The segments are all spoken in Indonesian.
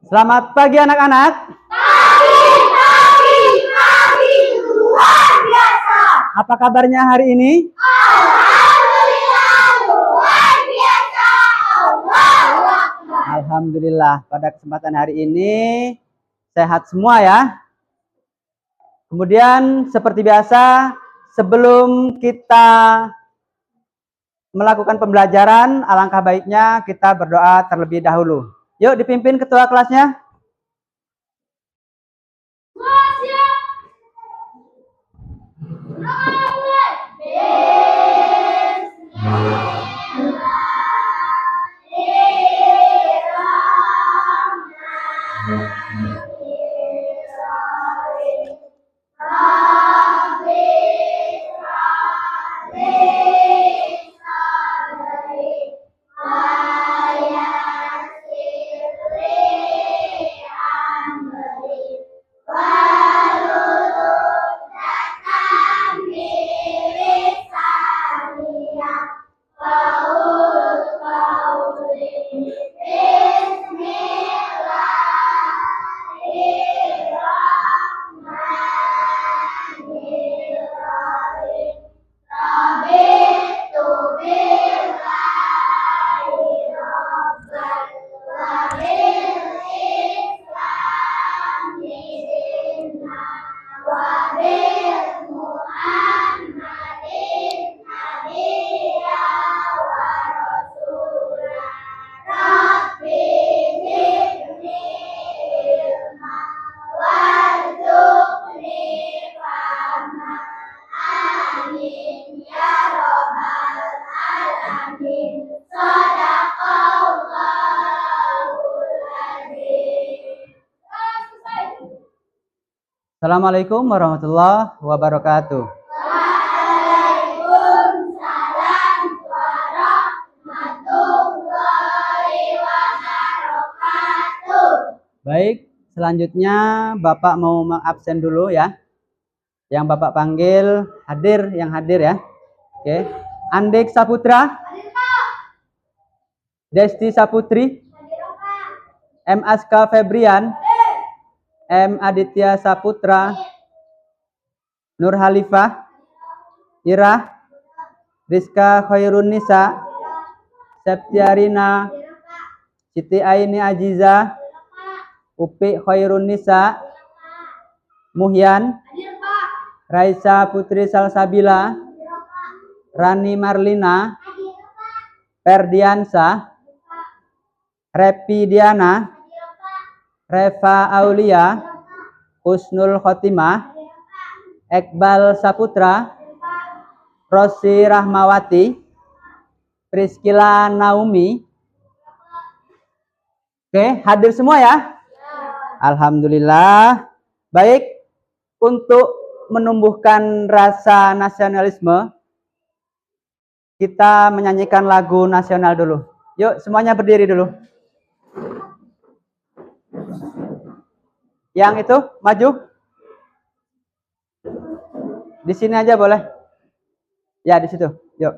Selamat pagi anak-anak. Pagi, luar biasa. Apa kabarnya hari ini? Alhamdulillah, luar biasa. Allahu Akbar. Alhamdulillah, pada kesempatan hari ini sehat semua ya. Kemudian seperti biasa, sebelum kita melakukan pembelajaran, alangkah baiknya kita berdoa terlebih dahulu. Yuk dipimpin ketua kelasnya. Assalamualaikum warahmatullahi wabarakatuh. Waalaikumsalam warahmatullahi wabarakatuh. Baik, selanjutnya Bapak mau mengabsen dulu ya. Yang Bapak panggil yang hadir ya. Oke. Andik Saputra, Hadir, Pak. Desti Saputri, Hadir, Pak. M. Aska Febrian, M. Aditya Saputra, Nur Halifah, Irah, Rizka Khairun Nisa, Septiarina, Siti Aini Ajiza, Upi Khairun Nisa, Muhyan, Hadir, Pak. Raisa Putri Salsabila, Rani Marlina, Hadir, Pak. Perdiansa, Repi Diana, Reva Aulia, Husnul Khotimah, Iqbal Saputra, Rosi Rahmawati, Priskila Naomi. Oke, hadir semua ya? Alhamdulillah. Baik, untuk menumbuhkan rasa nasionalisme, kita menyanyikan lagu nasional dulu. Yuk, semuanya berdiri dulu. Yang itu maju. Di sini aja boleh. Ya, di situ. Yuk.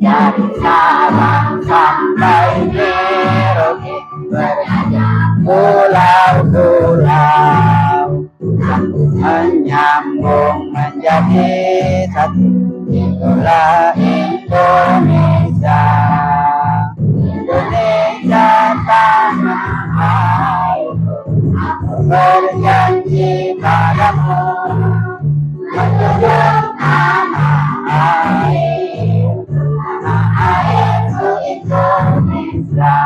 Dari Sabang sampai Merauke, pulau-pulau menyambung menjadi satu. Itulah Indonesia. Indonesia tanah airku, aku berjanji padamu menjunjung tanah airku Indonesia.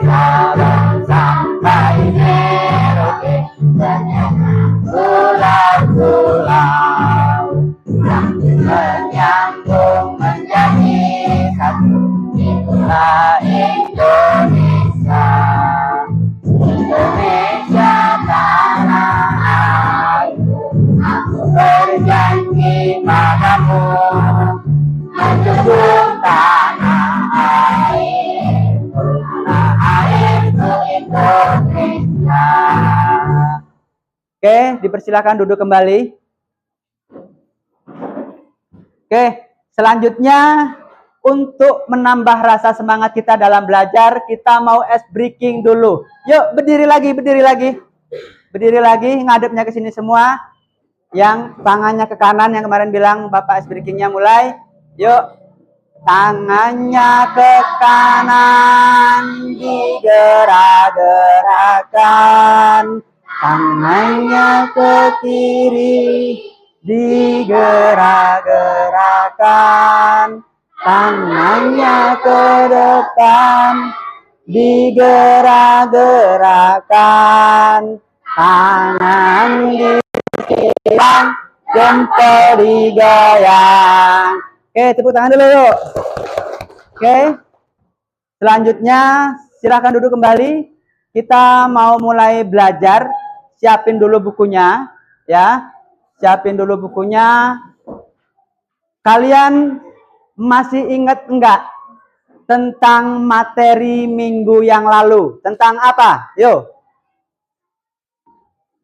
Sabang sampai Merauke, pulau-pulau yang menyambung menjadi satu. Itulah Indonesia. Indonesia tanah airku, aku Oke, dipersilakan duduk kembali. Oke, selanjutnya untuk menambah rasa semangat kita dalam belajar, kita mau ice breaking dulu. Yuk, berdiri lagi, berdiri lagi. Berdiri lagi, ngadepnya ke sini semua. Yang tangannya ke kanan, yang kemarin bilang Bapak ice breakingnya mulai. Yuk, tangannya ke kanan, digerak-gerakkan. Tangannya ke kiri, digerak-gerakkan. Tangannya ke depan, digerak-gerakkan. Tangan digoyang, jempol digoyang. Oke, tepuk tangan dulu yuk. Oke, selanjutnya silahkan duduk kembali. Kita mau mulai belajar. Siapin dulu bukunya, ya. Siapin dulu bukunya. Kalian masih ingat enggak tentang materi minggu yang lalu? Tentang apa? Yuk.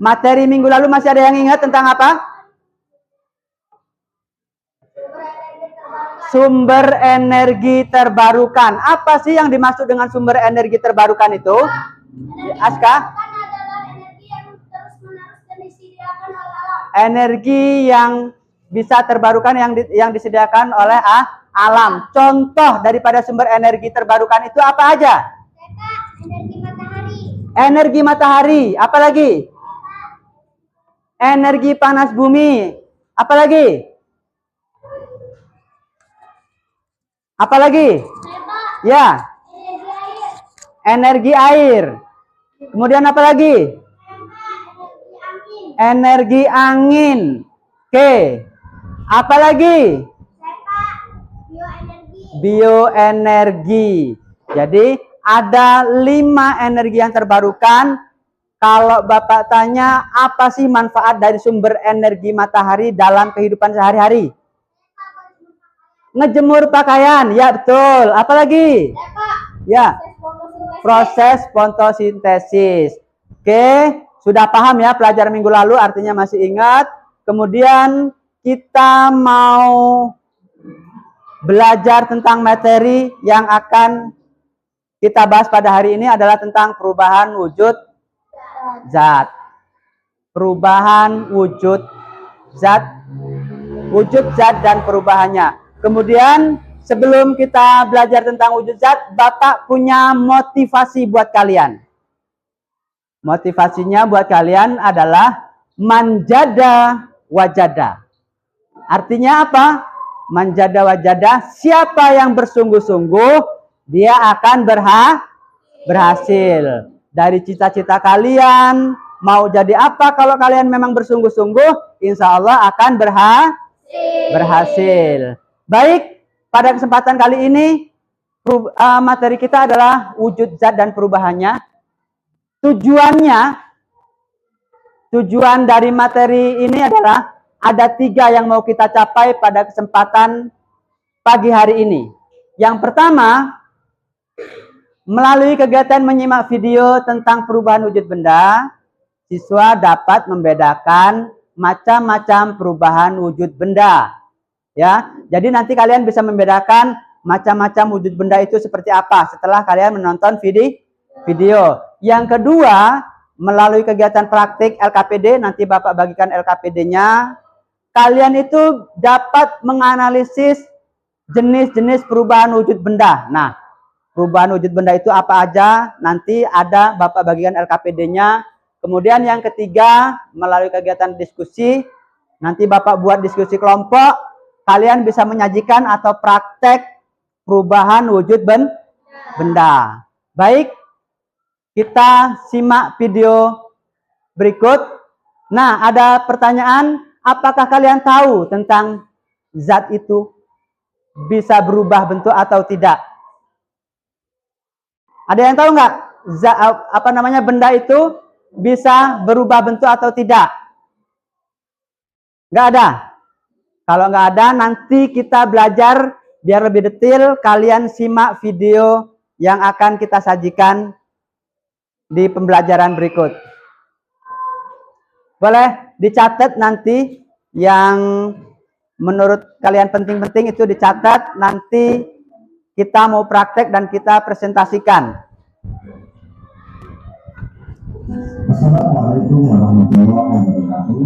Materi minggu lalu masih ada yang ingat tentang apa? Sumber energi terbarukan. Apa sih yang dimaksud dengan sumber energi terbarukan itu? Aska? Energi yang bisa terbarukan yang disediakan oleh alam. Contoh daripada sumber energi terbarukan itu apa aja? Energi matahari. Energi matahari. Apa lagi? Energi panas bumi. Apa lagi? Apa lagi? Ya. Energi air. Kemudian apa lagi? Energi angin. Oke. Apa lagi? Bioenergi. Jadi ada 5 energi yang terbarukan. Kalau Bapak tanya apa sih manfaat dari sumber energi matahari dalam kehidupan sehari-hari? Ngejemur pakaian. Ya betul. Apa lagi? Ya. Proses fotosintesis. Oke. Sudah paham ya pelajaran minggu lalu, artinya masih ingat. Kemudian kita mau belajar tentang materi yang akan kita bahas pada hari ini adalah tentang perubahan wujud zat. Perubahan wujud zat. Wujud zat dan perubahannya. Kemudian sebelum kita belajar tentang wujud zat, Bapak punya motivasi buat kalian. Motivasinya buat kalian adalah manjada wajada. Artinya apa? Manjada wajada, siapa yang bersungguh-sungguh, dia akan berhasil. Dari cita-cita kalian, mau jadi apa kalau kalian memang bersungguh-sungguh, insya Allah akan berhasil. Baik, pada kesempatan kali ini, materi kita adalah wujud zat dan perubahannya. Tujuan dari materi ini adalah ada 3 yang mau kita capai pada kesempatan pagi hari ini. Yang pertama, melalui kegiatan menyimak video tentang perubahan wujud benda, siswa dapat membedakan macam-macam perubahan wujud benda. Ya, jadi nanti kalian bisa membedakan macam-macam wujud benda itu seperti apa setelah kalian menonton video. Yang kedua, melalui kegiatan praktik LKPD, nanti Bapak bagikan LKPD-nya, kalian itu dapat menganalisis jenis-jenis perubahan wujud benda. Nah, perubahan wujud benda itu apa aja, nanti ada Bapak bagikan LKPD-nya. Kemudian yang ketiga, melalui kegiatan diskusi, nanti Bapak buat diskusi kelompok, kalian bisa menyajikan atau praktek perubahan wujud benda. Baik, kita simak video berikut. Nah, ada pertanyaan, apakah kalian tahu tentang zat itu bisa berubah bentuk atau tidak? Ada yang tahu nggak? Benda itu bisa berubah bentuk atau tidak? Nggak ada. Kalau nggak ada, nanti kita belajar biar lebih detail. Kalian simak video yang akan kita sajikan di pembelajaran berikut. Boleh dicatat nanti yang menurut kalian penting-penting itu dicatat, nanti kita mau praktek dan kita presentasikan. Assalamualaikum warahmatullahi wabarakatuh.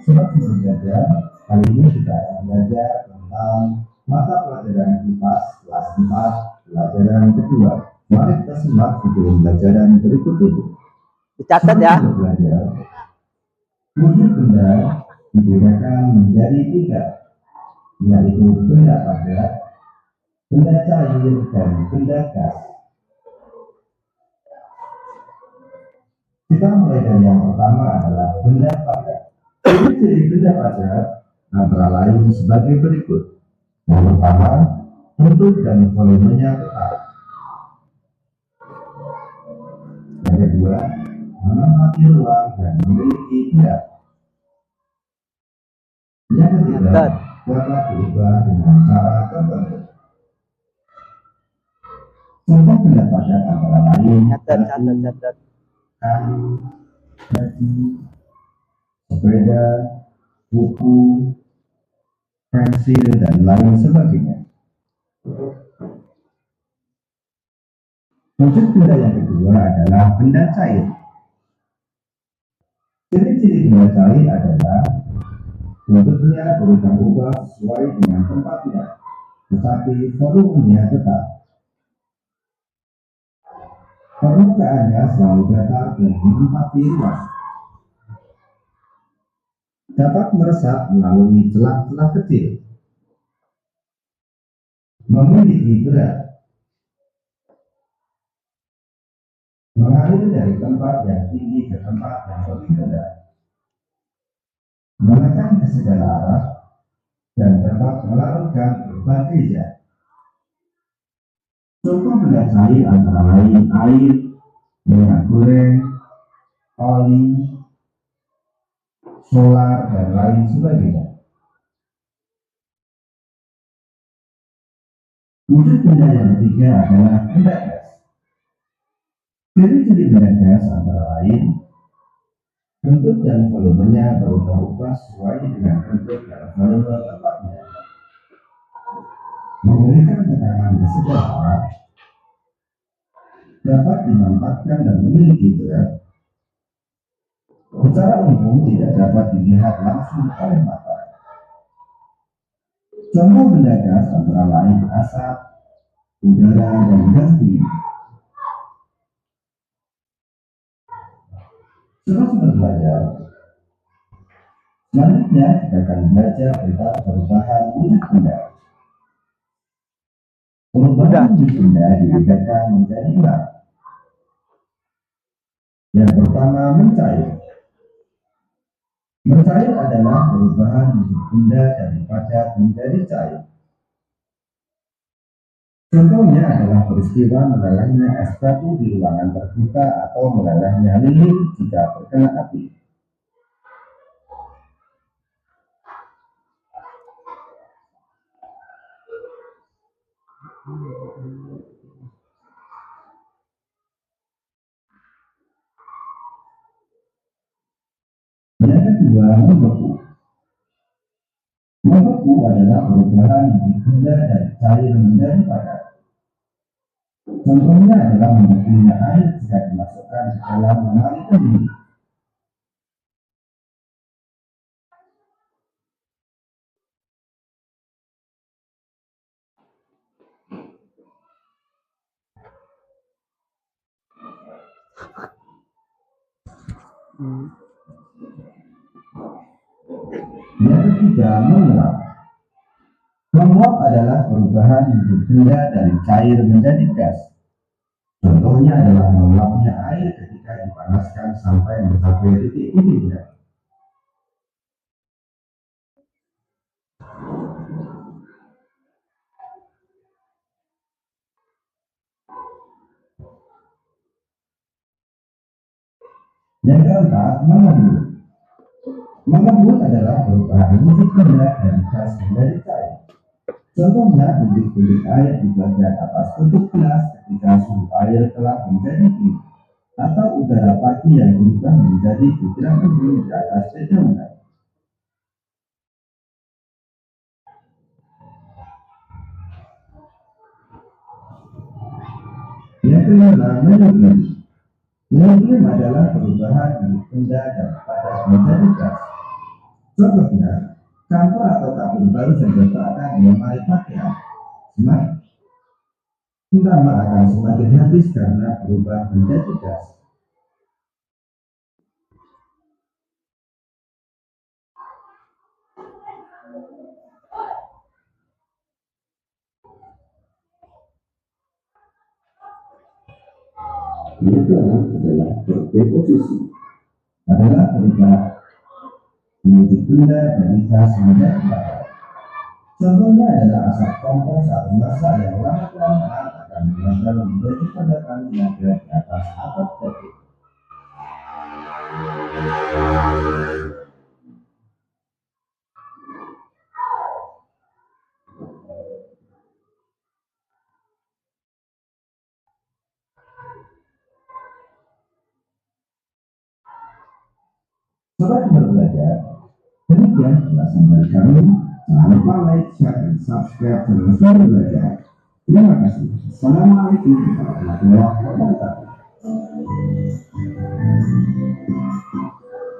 Sobat belajar, kali ini kita akan belajar tentang mata pelajaran IPA kelas 4 pelajaran kedua. Mari kita simak video pelajaran berikut ini. Dicatat ya. Belajar. Wujud benda dibedakan menjadi 3, yaitu benda padat, benda cair, dan benda gas. Kita mulai dari yang pertama adalah benda padat. Ciri benda padat antara lain sebagai berikut. Yang pertama, bentuk dan volumenya tetap. Yang kedua, menempati ruang dan memiliki berat. Yang ketiga, dapat berubah dengan cara tertentu. Contoh benda padat antara lain Catat. kayu, baju, sepeda, buku, pensil, dan lain sebagainya. Wujud benda yang kedua adalah benda cair. Ciri-ciri benda cair adalah bentuknya berubah-ubah sesuai dengan tempatnya, tetapi volumenya tetap. Permukaannya selalu datar dan menempati ruang. Dapat meresap melalui celah-celah kecil. Memiliki berat. Mengalir dari tempat yang tinggi ke tempat yang lebih rendah. Menekan ke segala arah dan dapat melarutkan berbagai zat. Contoh benda cair antara lain air, minyak goreng, oli, solar, dan lain sebagainya. Wujud benda yang ketiga adalah benda gas. Ciri-ciri benda gas antara lain bentuk dan volumenya berubah-ubah sesuai dengan bentuk dan volume tempatnya. Memberikan tekanan ke segala arah, dapat dimanfaatkan dan memiliki berat. Secara umum tidak dapat dilihat langsung oleh mata. Contoh benda gas antara lain asap, udara, dan gas dingin. Sobat belajar, selanjutnya kita akan belajar tentang perubahan wujud benda. Perubahan wujud benda dibedakan menjadi 6. Yang pertama, mencair. Mencair adalah perubahan wujud benda dari padat menjadi cair. Contohnya adalah peristiwa melelehnya es batu di ruangan terbuka atau melelehnya lilin jika terkena api. Yang kedua, membeku. Membeku adalah perubahan wujud benda dari cair menjadi padat. Contohnya adalah membekunya air jika dimasukkan ke dalam lemari pendingin. Yang ketiga, menguap. Menguap adalah perubahan wujud benda dari cair menjadi gas. Contohnya adalah menguapnya air ketika dipanaskan sampai mencapai titik didihnya. Yang keempat, mengembun. Mengembun adalah perubahan wujud benda dari gas menjadi cair. Contohnya bintik-bintik air di bagian atas tutup gelas ketika suhu air telah menjadi tinggi. atau udara pagi yang berubah menjadi butiran embun di atas dedaunan. Yang kelima, menyublim. Menyublim adalah perubahan dari benda dan padat menjadi gas. Contohnya, kantor atau kabin baru saja akan melemari pakaian. Semakin lama akan semakin habis karena berubah menjadi gas. Itu adalah berdeposisi, adalah perubahan menjadi benda dari gas menjadi padat. Contohnya adalah asap kompor saat memasak yang lama-kelamaan akan mengembang menjadi padatan yang ada di atas atap tepung. Sobat belajar, demikian ulasan dari kami. Jangan lupa like, share, dan subscribe channel Sobat Belajar. Terima kasih. Assalamualaikum warahmatullahi wabarakatuh.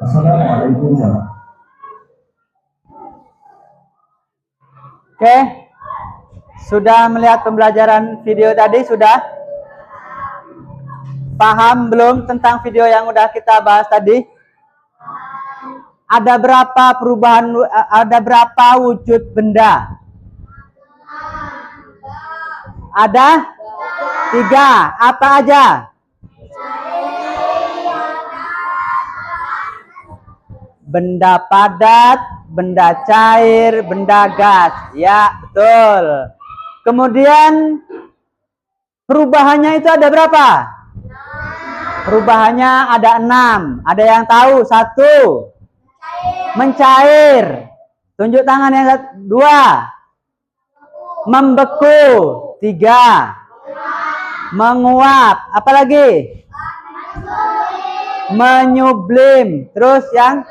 Assalamualaikum warahmatullahi. Oke, sudah melihat pembelajaran video tadi? Sudah paham belum tentang video yang udah kita bahas tadi? Ada berapa perubahan, ada berapa wujud benda? Ada 3. Apa aja? Benda padat, benda cair, benda gas. Ya, betul. Kemudian perubahannya itu ada berapa? Perubahannya ada 6. Ada yang tahu? 1. Mencair. Tunjuk tangan yang 2. Membeku. 3. Menguap. Apa lagi? Menyublim. Terus yang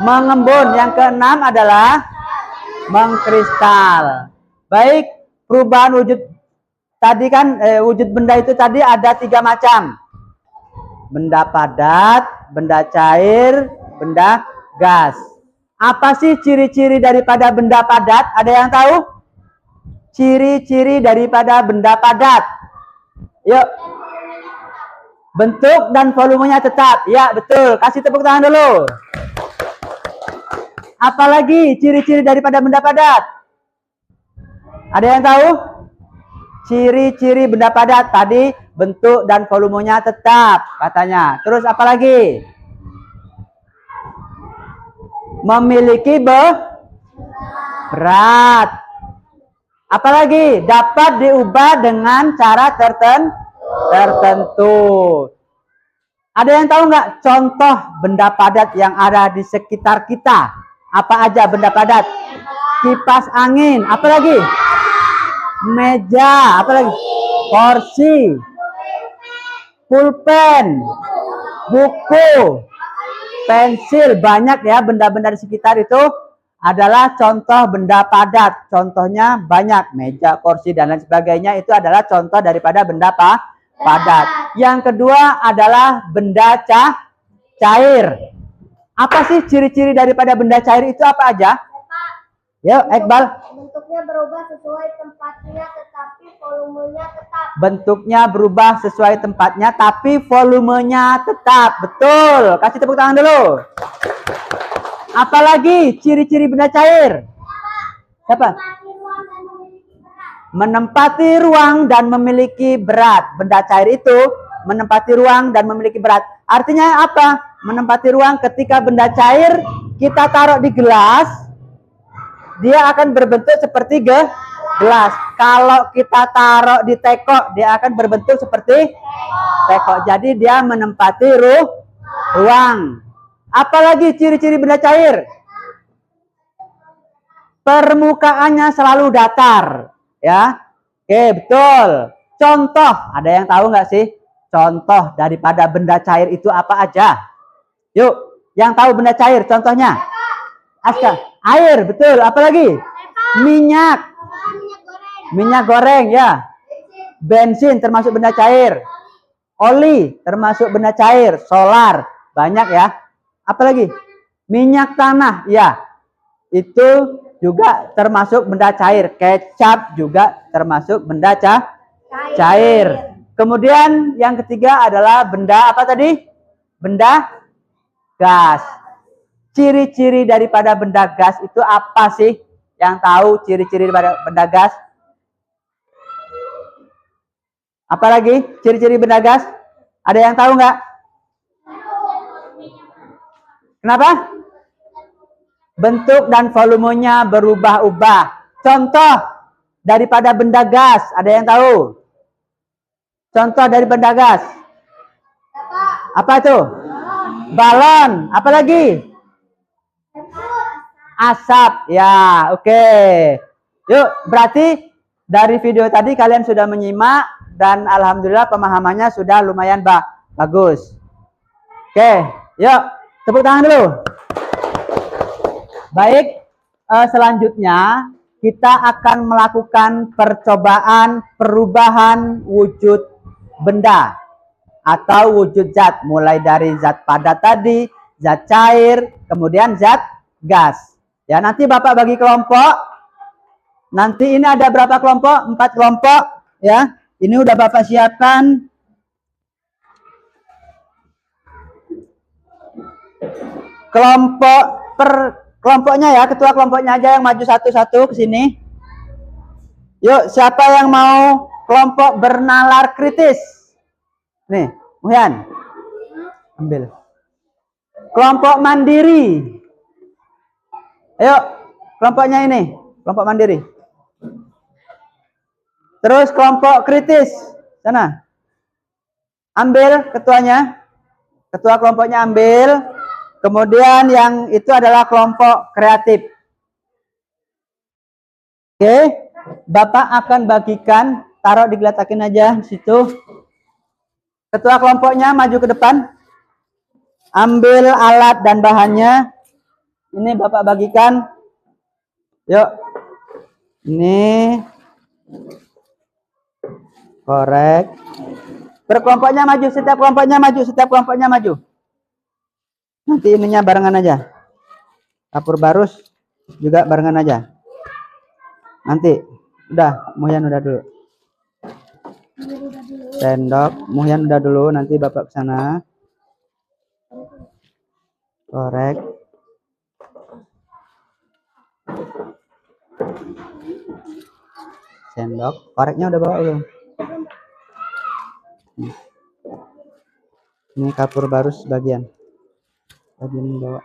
mengembun. Yang ke-6 adalah mengkristal. Baik, perubahan wujud tadi kan wujud benda itu tadi ada 3 macam. Benda padat, benda cair, benda gas. Apa sih ciri-ciri daripada benda padat? Ada yang tahu? Ciri-ciri daripada benda padat. Yuk. Bentuk dan volumenya tetap. Ya, betul. Kasih tepuk tangan dulu. Apalagi ciri-ciri daripada benda padat? Ada yang tahu? Ciri-ciri benda padat tadi bentuk dan volumenya tetap katanya. Terus apa lagi? Memiliki berat. Apalagi dapat diubah dengan cara tertentu. Ada yang tahu nggak contoh benda padat yang ada di sekitar kita? Apa aja benda padat? Kipas angin. Apalagi? Meja. Apalagi? Kursi. Pulpen. Buku. Pensil. Banyak ya benda-benda di sekitar itu adalah contoh benda padat. Contohnya banyak, meja, kursi, dan lain sebagainya itu adalah contoh daripada benda padat. Yang kedua adalah benda cair. Apa sih ciri-ciri daripada benda cair itu apa aja? Yuk, Iqbal. Bentuknya berubah sesuai tempatnya, tetapi volumenya tetap. Bentuknya berubah sesuai tempatnya, tapi volumenya tetap. Betul. Kasih tepuk tangan dulu. Apalagi ciri-ciri benda cair? Siapa? Menempati ruang dan memiliki berat. Benda cair itu menempati ruang dan memiliki berat. Artinya apa? Menempati ruang ketika benda cair kita taruh di gelas, dia akan berbentuk seperti gelas. Kalau kita taruh di teko, dia akan berbentuk seperti teko. Jadi dia menempati ruang. Apalagi ciri-ciri benda cair? Permukaannya selalu datar, ya. Oke, betul. Contoh, ada yang tahu nggak sih? contoh daripada benda cair itu apa aja? Yuk, yang tahu benda cair contohnya? Aska, air, betul. Apa lagi? Minyak. Minyak goreng, ya. Bensin termasuk benda cair. Oli termasuk benda cair. Solar, banyak ya. Apa lagi? Minyak tanah, ya. Itu juga termasuk benda cair. Kecap juga termasuk benda cair. Kemudian yang ketiga adalah benda apa tadi? Benda gas. Ciri-ciri daripada benda gas itu apa sih? Yang tahu ciri-ciri daripada benda gas? Apalagi ciri-ciri benda gas? Ada yang tahu nggak? Kenapa? Bentuk dan volumenya berubah-ubah. Contoh daripada benda gas, ada yang tahu? Contoh dari benda gas. Apa itu? Balon. Apa lagi? Asap. Ya, oke. Yuk, berarti dari video tadi kalian sudah menyimak dan alhamdulillah pemahamannya sudah lumayan bagus. Oke, yuk tepuk tangan dulu. Baik, selanjutnya kita akan melakukan percobaan perubahan wujud benda atau wujud zat, mulai dari zat padat tadi, zat cair, kemudian zat gas. Ya, nanti Bapak bagi kelompok. Nanti ini ada berapa kelompok? 4 kelompok, ya. Ini udah Bapak siapkan. Kelompoknya ya, ketua kelompoknya aja yang maju satu-satu ke sini. Yuk, siapa yang mau kelompok bernalar kritis? Nih, Muhyan. Ambil. Kelompok mandiri. Ayo, kelompoknya ini, kelompok mandiri. Terus kelompok kritis. Sana. Ambil ketuanya. Ketua kelompoknya ambil. Kemudian yang itu adalah kelompok kreatif. Oke, Bapak akan bagikan, taruh digeletakin aja di situ. Ketua kelompoknya maju ke depan. Ambil alat dan bahannya. Ini Bapak bagikan. Yuk. Ini korek. Berkelompoknya maju, setiap kelompoknya maju, setiap kelompoknya maju. Nanti ininya barengan aja. Kapur barus juga barengan aja. Nanti udah, Muhyan udah dulu. Sendok, Muhyan udah dulu, nanti Bapak ke sana. Korek. Sendok, koreknya udah bawa belum? Ini kapur barus bagian bawa.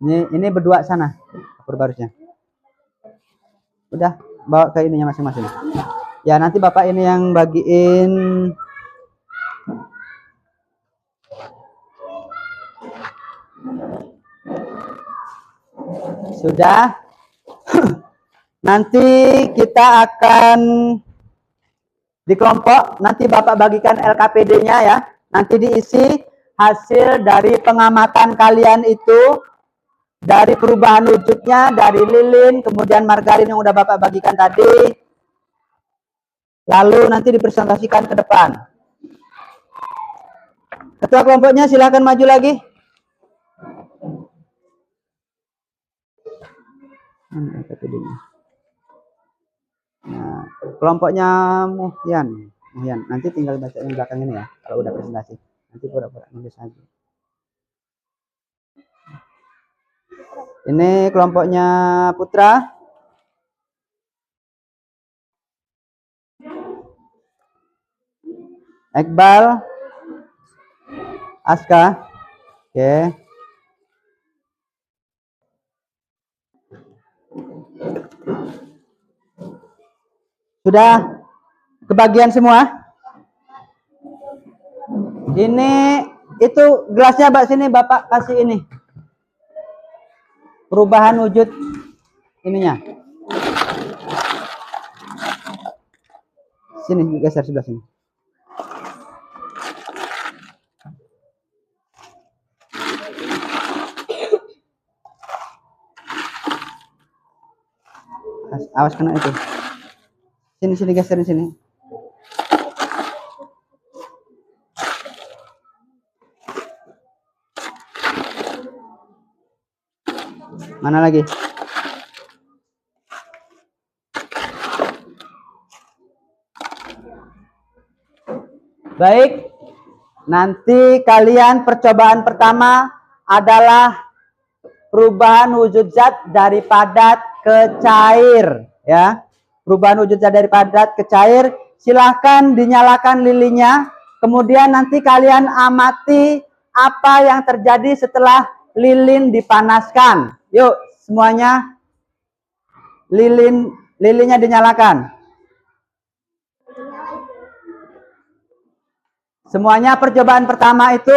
Ini berdua sana kapur barusnya. Udah bawa ke ininya masing-masing. Ya, nanti Bapak ini yang bagiin. Sudah. Nanti kita akan di kelompok, nanti Bapak bagikan LKPD-nya ya. Nanti diisi hasil dari pengamatan kalian itu, dari perubahan wujudnya, dari lilin, kemudian margarin yang udah Bapak bagikan tadi. Lalu nanti dipresentasikan ke depan. Ketua kelompoknya silakan maju lagi. Nah, kelompoknya Muhyan. Nanti tinggal baca yang belakang ini ya, kalau udah presentasi. Nanti pura-pura nulis aja. Ini kelompoknya Putra. Iqbal. Aska. Oke. Sudah kebagian semua? Ini itu gelasnya Mbak, sini Bapak kasih ini. Perubahan wujud ininya. Sini geser sebelah sini. Awas kena itu. Sini geserin sini. Mana lagi? Baik. Nanti kalian percobaan pertama adalah perubahan wujud zat dari padat ke cair, ya. Perubahan wujud zat dari padat ke cair. Silahkan dinyalakan lilinnya. Kemudian nanti kalian amati apa yang terjadi setelah lilin dipanaskan. Yuk, semuanya lilinnya dinyalakan. Semuanya percobaan pertama itu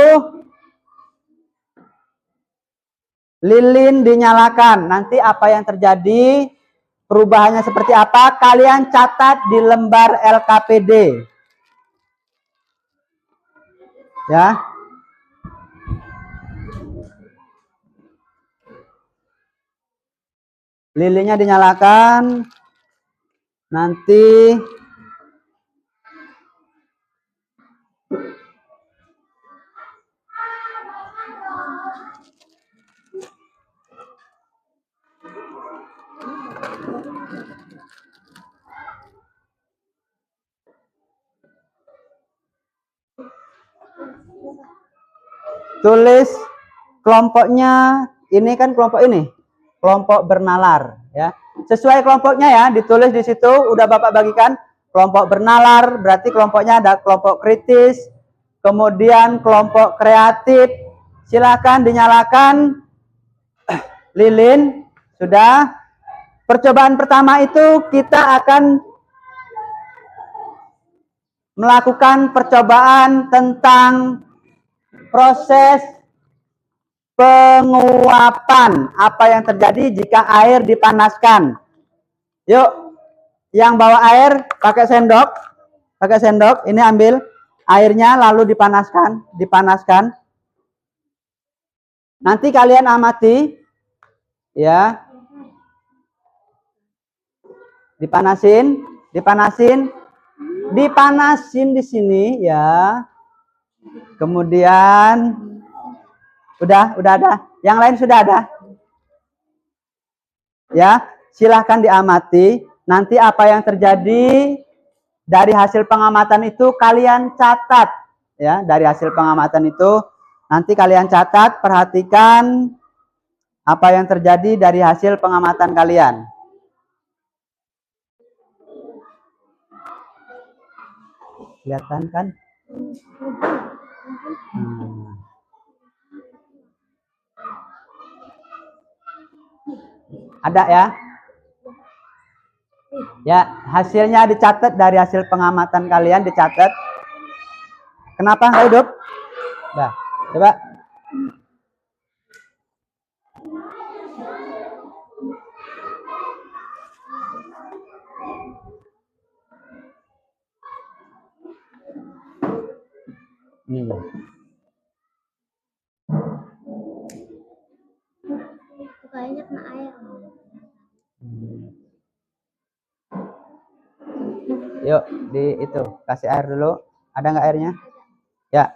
lilin dinyalakan. Nanti apa yang terjadi, perubahannya seperti apa, kalian catat di lembar LKPD. Ya. Lilinnya dinyalakan. Nanti tulis kelompoknya. Ini kan kelompok ini, kelompok bernalar, ya. Sesuai kelompoknya ya, ditulis di situ. Udah Bapak bagikan. Kelompok bernalar berarti kelompoknya ada kelompok kritis, kemudian kelompok kreatif. Silahkan dinyalakan lilin. Sudah. Percobaan pertama itu kita akan melakukan percobaan tentang proses penguapan. Apa yang terjadi jika air dipanaskan? Yuk, yang bawa air pakai sendok. Pakai sendok, ini ambil airnya lalu dipanaskan. Nanti kalian amati ya. Dipanasin di sini ya. Kemudian udah ada. Yang lain sudah ada. Ya, silahkan diamati. Nanti apa yang terjadi dari hasil pengamatan itu kalian catat. Ya, dari hasil pengamatan itu nanti kalian catat, perhatikan apa yang terjadi dari hasil pengamatan kalian. Kelihatan kan? Ada ya? Ya, hasilnya dicatat dari hasil pengamatan kalian dicatat. Kenapa nggak hidup? Nah, coba. Ini ya. Kayaknya kena air. Yuk, di itu kasih air dulu. Ada nggak airnya? Ya.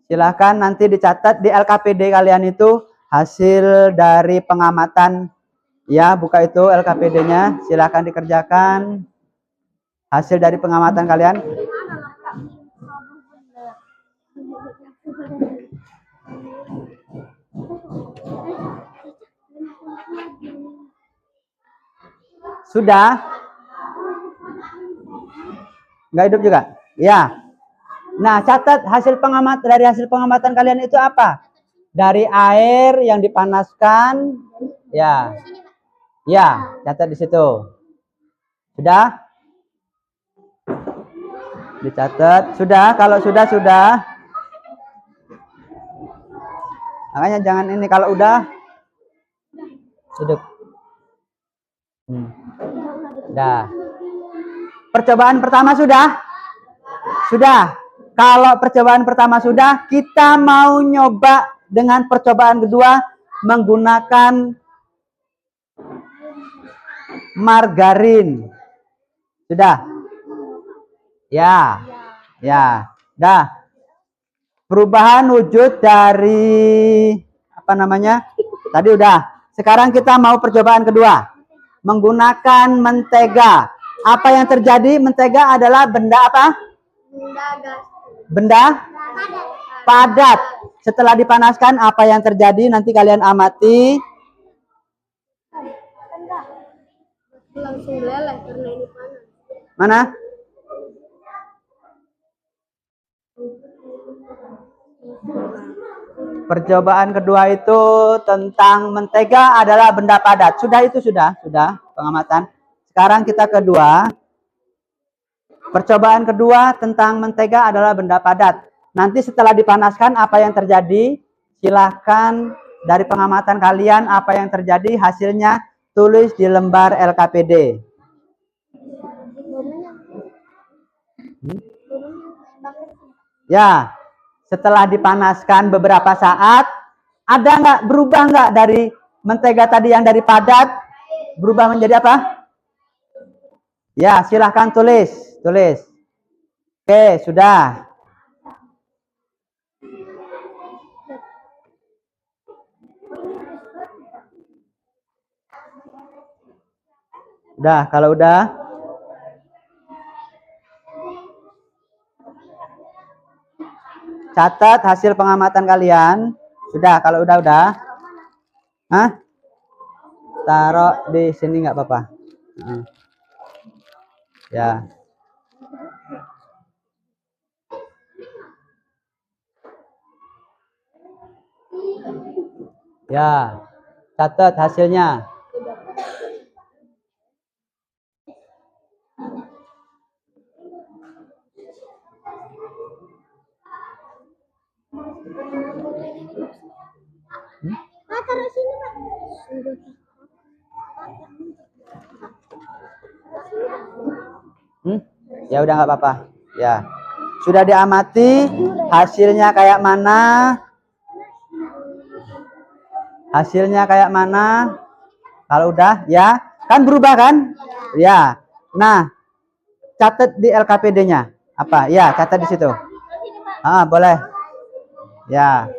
Silahkan nanti dicatat di LKPD kalian itu hasil dari pengamatan. Ya, buka itu LKPD-nya. Silahkan dikerjakan hasil dari pengamatan kalian. Sudah? Nggak hidup juga? Ya. Nah, catat dari hasil pengamatan kalian itu apa? Dari air yang dipanaskan, ya. Ya, catat di situ. Sudah? Dicatat. Sudah? Kalau sudah. Makanya jangan ini, kalau udah hidup. Dah. Percobaan pertama sudah? Sudah. Kalau percobaan pertama sudah, kita mau nyoba dengan percobaan kedua menggunakan margarin. Sudah? Ya. Ya. Dah. Perubahan wujud dari apa namanya? Tadi udah. Sekarang kita mau percobaan kedua. Menggunakan mentega. Apa yang terjadi? Mentega adalah benda apa? Benda padat. Setelah dipanaskan, apa yang terjadi? Nanti kalian amati. Langsung leleh karena ini panas. Mana? Percobaan kedua itu tentang mentega adalah benda padat. Sudah itu sudah pengamatan. Sekarang kita kedua. Percobaan kedua tentang mentega adalah benda padat. Nanti setelah dipanaskan apa yang terjadi? Silahkan dari pengamatan kalian apa yang terjadi hasilnya tulis di lembar LKPD. Ya, setelah dipanaskan beberapa saat, ada nggak berubah nggak dari mentega tadi yang dari padat berubah menjadi apa? Ya, silahkan tulis. Oke, sudah. Udah, kalau udah. Catat hasil pengamatan kalian. Sudah, kalau udah. Hah? Taruh di sini nggak apa-apa. Ya. Ya. Catat hasilnya. Taruh sini, Pak. Ya udah nggak apa-apa. Ya. Sudah diamati hasilnya kayak mana? Hasilnya kayak mana? Kalau udah, ya. Kan berubah kan? Ya. Nah, catat di LKPD-nya. Apa? Ya, catat di situ. Boleh. Ya.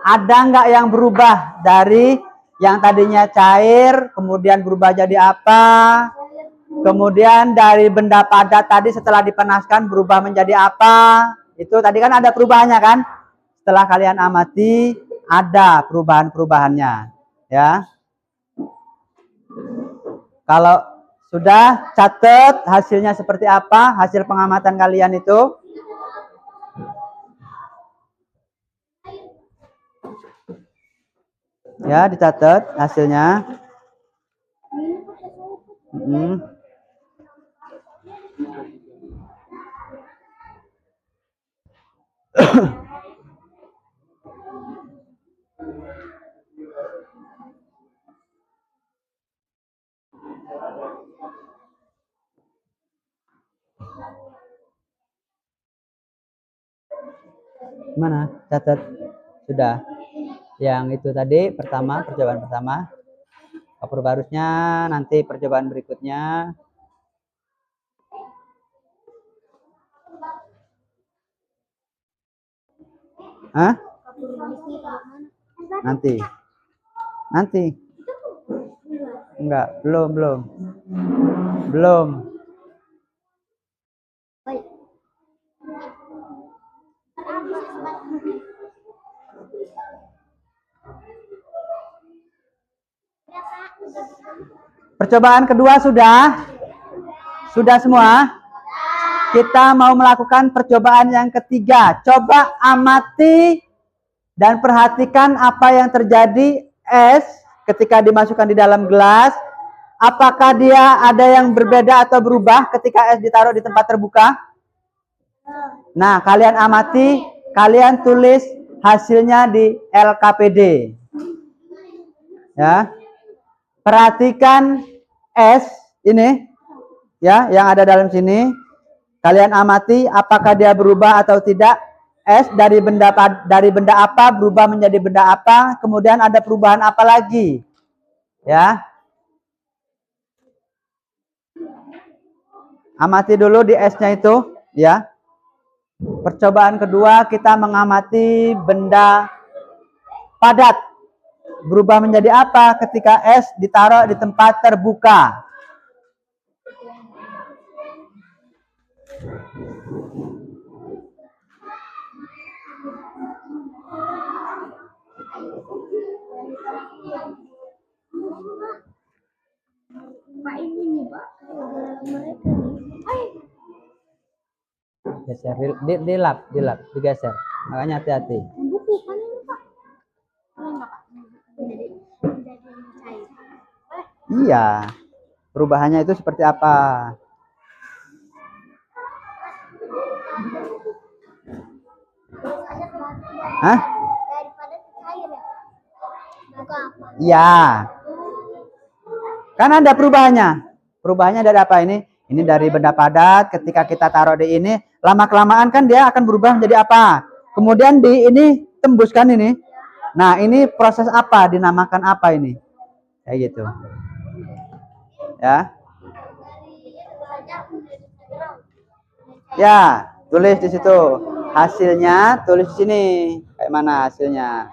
Ada nggak yang berubah dari yang tadinya cair, kemudian berubah jadi apa? Kemudian dari benda padat tadi setelah dipanaskan berubah menjadi apa? Itu tadi kan ada perubahannya kan? Setelah kalian amati, ada perubahan-perubahannya. Ya. Kalau sudah, catat hasilnya seperti apa? Hasil pengamatan kalian itu. Ya, dicatat hasilnya. Mana? Catat. Sudah. Yang itu tadi percobaan pertama. Harusnya nanti percobaan berikutnya. Hah? Nanti. Enggak, belum. Percobaan kedua sudah? Sudah semua? Kita mau melakukan percobaan yang ketiga. Coba amati dan perhatikan apa yang terjadi es ketika dimasukkan di dalam gelas. Apakah dia ada yang berbeda atau berubah ketika es ditaruh di tempat terbuka? Nah, kalian amati, kalian tulis hasilnya di LKPD. Ya. Perhatikan es ini ya yang ada dalam sini. Kalian amati apakah dia berubah atau tidak. es dari benda apa berubah menjadi benda apa, kemudian ada perubahan apa lagi. Ya. Amati dulu di esnya itu, ya. Percobaan kedua kita mengamati benda padat berubah menjadi apa ketika es ditaruh di tempat terbuka. Pak ini nih Pak, mereka nih. Geser, dilap, digeser. Makanya hati-hati. Buku kan ini Pak. Enggak Pak. Jadi cair. Iya. Perubahannya itu seperti apa? Hah? Daripada cair ya. Buka apa? Iya. Kan ada perubahannya. Perubahannya dari apa ini? Ini dari benda padat. Ketika kita taruh di ini, lama-kelamaan kan dia akan berubah menjadi apa? Kemudian di ini tembuskan ini. Nah, ini proses apa? Dinamakan apa ini? Kayak gitu. Ya. Ya, tulis di situ. Hasilnya tulis di sini. Kayak mana hasilnya?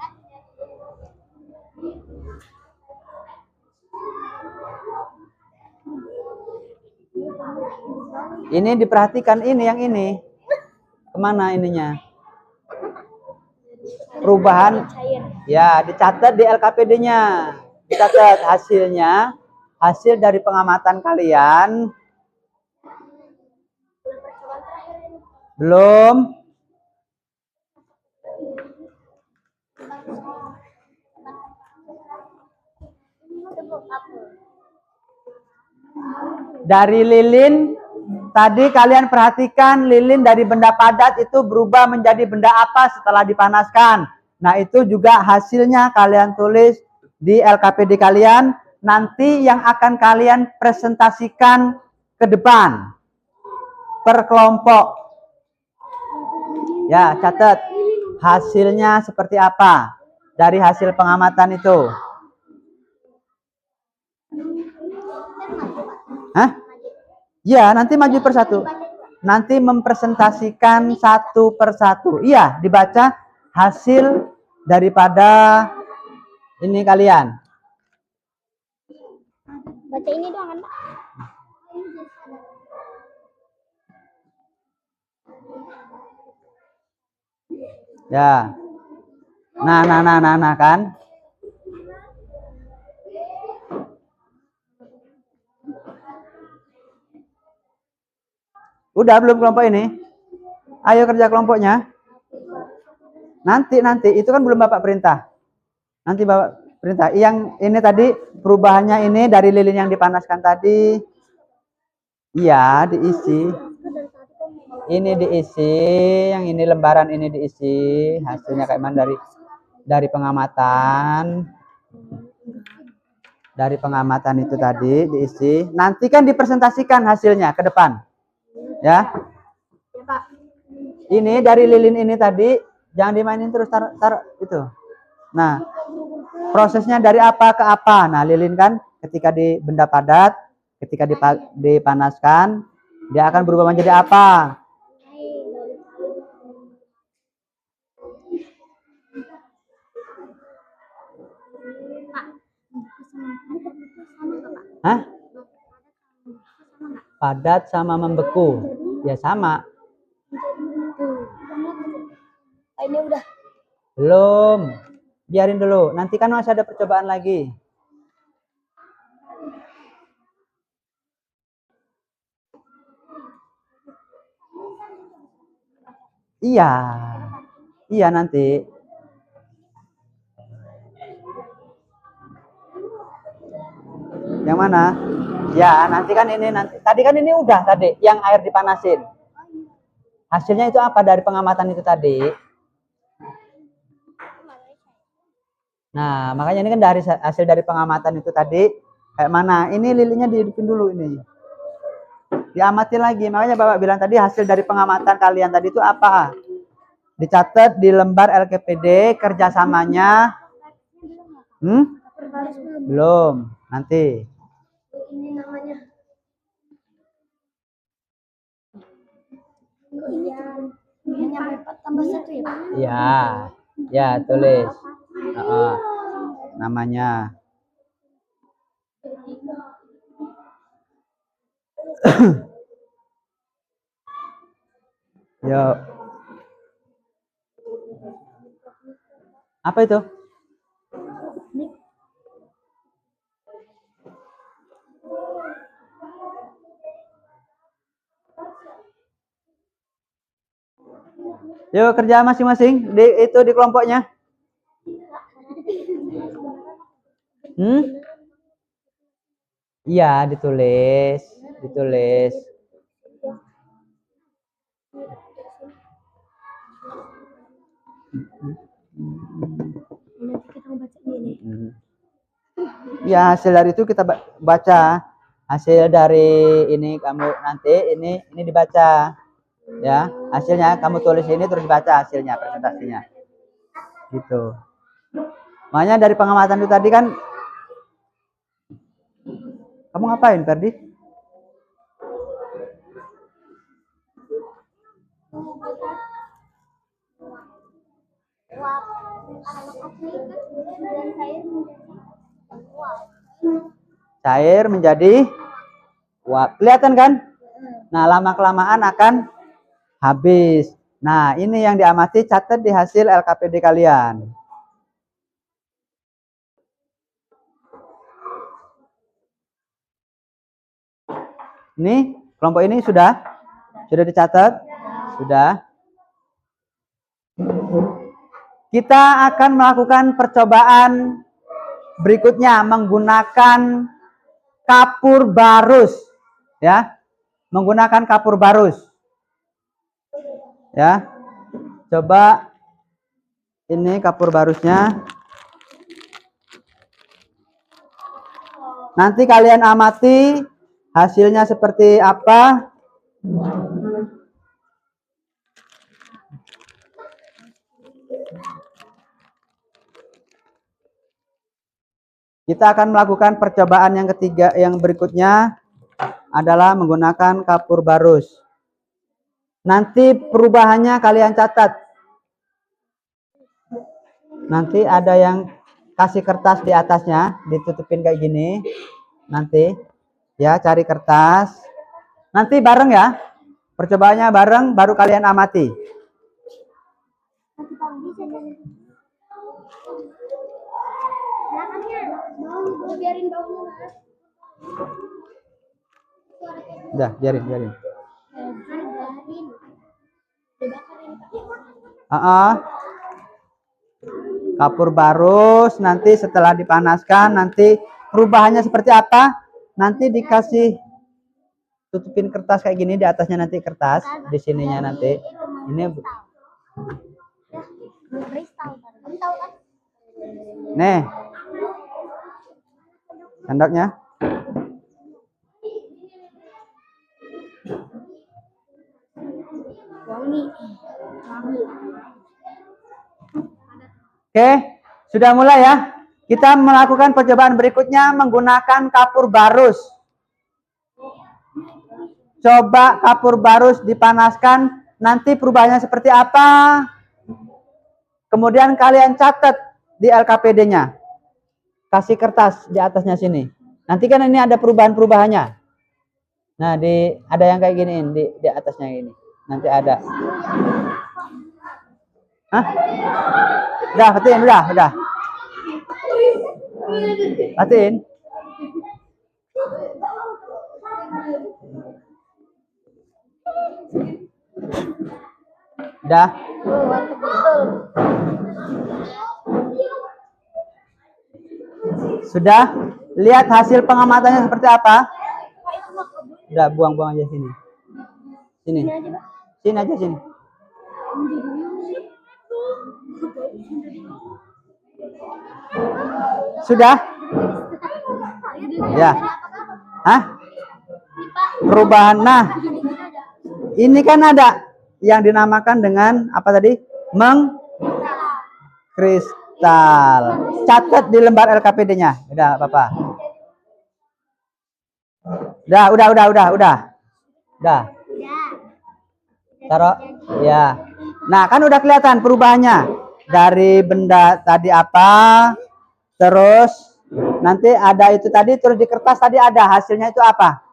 Ini diperhatikan ini yang ini. Kemana ininya? Perubahan. Ya, dicatat di LKPD-nya. Dicatat hasilnya. Hasil dari pengamatan kalian. Belum. Dari lilin, tadi kalian perhatikan lilin dari benda padat itu berubah menjadi benda apa setelah dipanaskan. Nah, itu juga hasilnya kalian tulis di LKPD kalian. Nanti yang akan kalian presentasikan ke depan. Per kelompok. Ya, catat. Hasilnya seperti apa dari hasil pengamatan itu. Hah? Ya, nanti maju persatu. Nanti mempresentasikan satu persatu. Iya, dibaca hasil daripada ini kalian. Baca ini doang kan, Pak? Ya. Nah kan. Udah belum kelompok ini? Ayo kerja kelompoknya. Nanti itu kan belum Bapak perintah. Nanti Bapak perintah. Yang ini tadi perubahannya ini dari lilin yang dipanaskan tadi. Iya, diisi. Ini diisi, yang ini lembaran ini diisi. Hasilnya kayak mana dari pengamatan. Dari pengamatan itu tadi diisi. Nanti kan dipresentasikan hasilnya ke depan. Ya. Ini dari lilin ini tadi jangan dimainin terus taruh itu. Nah, prosesnya dari apa ke apa? Nah, lilin kan ketika di benda padat, ketika dipanaskan, dia akan berubah menjadi apa? Hah? Padat sama membeku. Ya sama. Ini udah. Belum. Biarin dulu. Nanti kan masih ada percobaan lagi. Iya. Iya nanti. Yang mana? Ya, nanti kan ini nanti. Tadi kan ini udah tadi yang air dipanasin. Hasilnya itu apa dari pengamatan itu tadi? Nah, makanya ini kan dari hasil dari pengamatan itu tadi kayak mana? Ini lilinnya dihidupin dulu ini. Diamati lagi. Makanya Bapak bilang tadi hasil dari pengamatan kalian tadi itu apa? dicatat di lembar LKPD kerjasamanya. Belum, nanti. Ini namanya. Ini nyampe 4 tambah 1 ya, Pak? Ya, ya tulis. Namanya. Yuk. Apa itu? Yuk kerja masing-masing itu di kelompoknya. Iya, ditulis. Ya, hasil dari itu kita baca. Hasil dari ini kamu nanti ini dibaca. Ya, hasilnya kamu tulis ini terus dibaca hasilnya, presentasinya. Gitu. Makanya dari pengamatan itu tadi kan kamu ngapain, Ferdi? Cair menjadi uap. Kelihatan kan? Nah, lama-kelamaan akan habis. Nah, ini yang diamati, catat di hasil LKPD kalian. Ini, kelompok ini sudah dicatat? Sudah. Kita akan melakukan percobaan berikutnya menggunakan kapur barus. Ya, menggunakan kapur barus. Ya, coba ini kapur barusnya. Nanti kalian amati hasilnya seperti apa. Kita akan melakukan percobaan yang ketiga, yang berikutnya adalah menggunakan kapur barus. Nanti perubahannya kalian catat. Nanti ada yang kasih kertas di atasnya, ditutupin kayak gini. Nanti ya cari kertas. Nanti bareng ya. Percobaannya bareng baru kalian amati. Udah, biarin. Kapur barus nanti setelah dipanaskan, nanti perubahannya seperti apa? Nanti dikasih tutupin kertas kayak gini, di atasnya nanti kertas, di sininya nanti. Ini nih sendoknya. Oke, sudah mulai ya. Kita melakukan percobaan berikutnya menggunakan kapur barus. Coba kapur barus dipanaskan, nanti perubahannya seperti apa? Kemudian kalian catat di LKPD-nya. Kasih kertas di atasnya sini. Nanti kan ini ada perubahan-perubahannya. Nah, ada yang kayak gini di atasnya ini. Nanti ada. Hah? Udah, hatiin, udah. Hatiin. Udah. Sudah? Lihat hasil pengamatannya seperti apa? Udah, buang-buang aja sini. Sini aja sini. Sudah? Ya. Hah? Perubahan. Nah, ini kan ada yang dinamakan dengan apa tadi? Mengkristal. Catat di lembar LKPD-nya. Udah, Bapak. Udah. Taruh. Ya. Nah, kan udah kelihatan perubahannya. Dari benda tadi apa, terus nanti ada itu tadi, terus di kertas tadi ada hasilnya itu apa?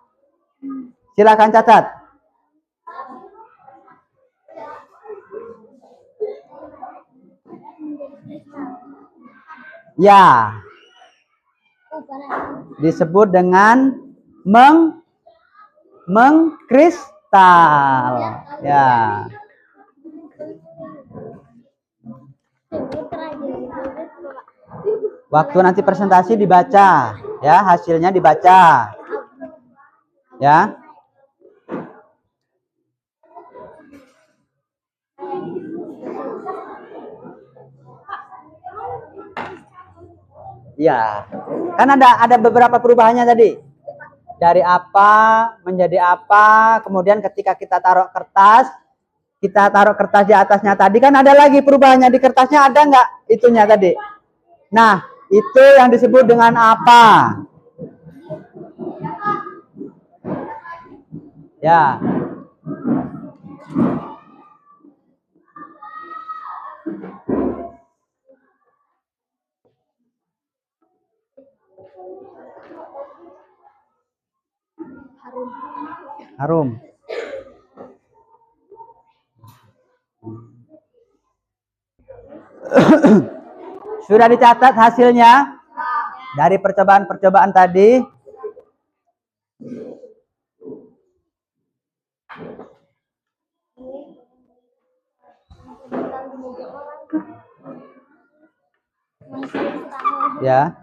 Silakan catat. Ya. Disebut dengan mengkristal. Ya. Waktu nanti presentasi dibaca, ya, hasilnya dibaca. Ya. Ya. Kan ada beberapa perubahannya tadi. Dari apa menjadi apa, kemudian ketika kita taruh kertas di atasnya tadi kan ada lagi perubahannya, di kertasnya ada nggak itunya tadi. Nah, itu yang disebut dengan apa? Ya. Harum. Sudah dicatat hasilnya dari percobaan-percobaan tadi? Ya.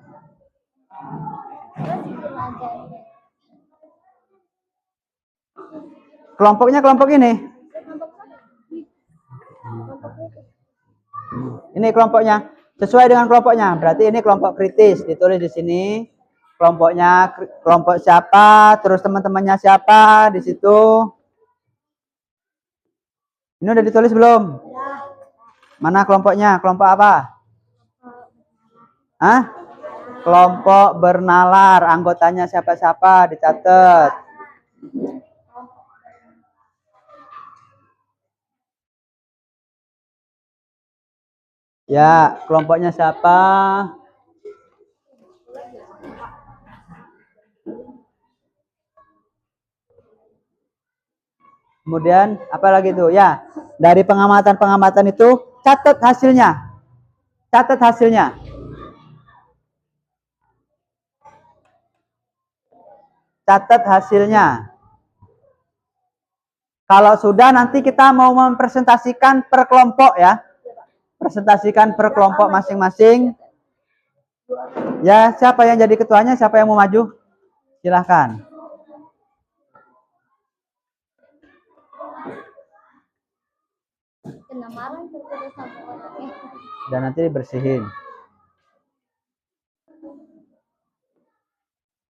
Kelompoknya kelompok ini. Ini kelompoknya. Sesuai dengan kelompoknya. Berarti ini kelompok kritis. Ditulis di sini. Kelompoknya, kelompok siapa, terus teman-temannya siapa di situ. Ini udah ditulis belum? Mana kelompoknya? Kelompok apa? Hah? Kelompok bernalar. Anggotanya siapa-siapa dicatat. Ya, kelompoknya siapa? Kemudian apa lagi tuh? Ya, dari pengamatan-pengamatan itu catat hasilnya. Catat hasilnya. Catat hasilnya. Kalau sudah nanti kita mau mempresentasikan per kelompok ya. Presentasikan per kelompok masing-masing. Ya, siapa yang jadi ketuanya? Siapa yang mau maju? Silahkan. Dan nanti dibersihin.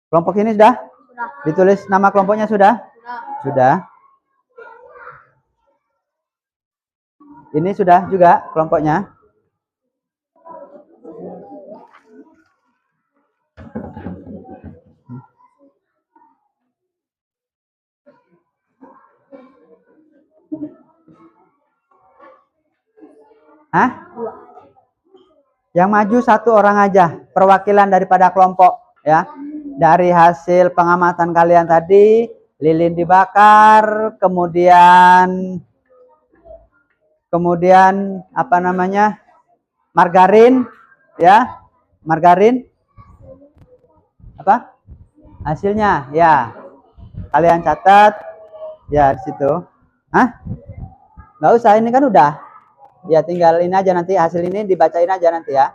Kelompok ini sudah? Ditulis nama kelompoknya sudah? Sudah. Ini sudah juga kelompoknya? Hah? Yang maju satu orang aja, perwakilan daripada kelompok ya. Dari hasil pengamatan kalian tadi, lilin dibakar, kemudian apa namanya? Margarin ya. Margarin apa? Hasilnya ya. Kalian catat ya di situ. Hah? Nggak usah, ini kan udah. Ya tinggal ini aja, nanti hasil ini dibacain aja nanti ya.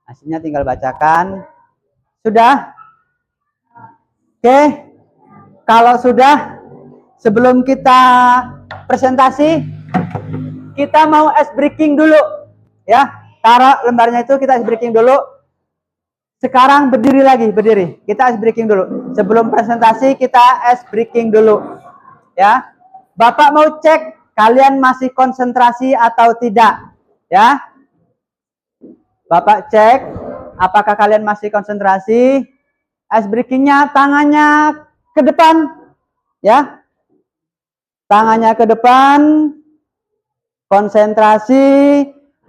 Hasilnya tinggal bacakan. Sudah? Oke. Kalau sudah, sebelum kita presentasi, kita mau ice breaking dulu. Ya, taruh lembarnya itu, kita ice breaking dulu. Sekarang berdiri lagi, berdiri. Kita ice breaking dulu. Sebelum presentasi kita ice breaking dulu. Ya. Bapak mau cek kalian masih konsentrasi atau tidak? Ya. Bapak cek apakah kalian masih konsentrasi. Ice breakingnya tangannya ke depan. Ya. Tangannya ke depan. Konsentrasi.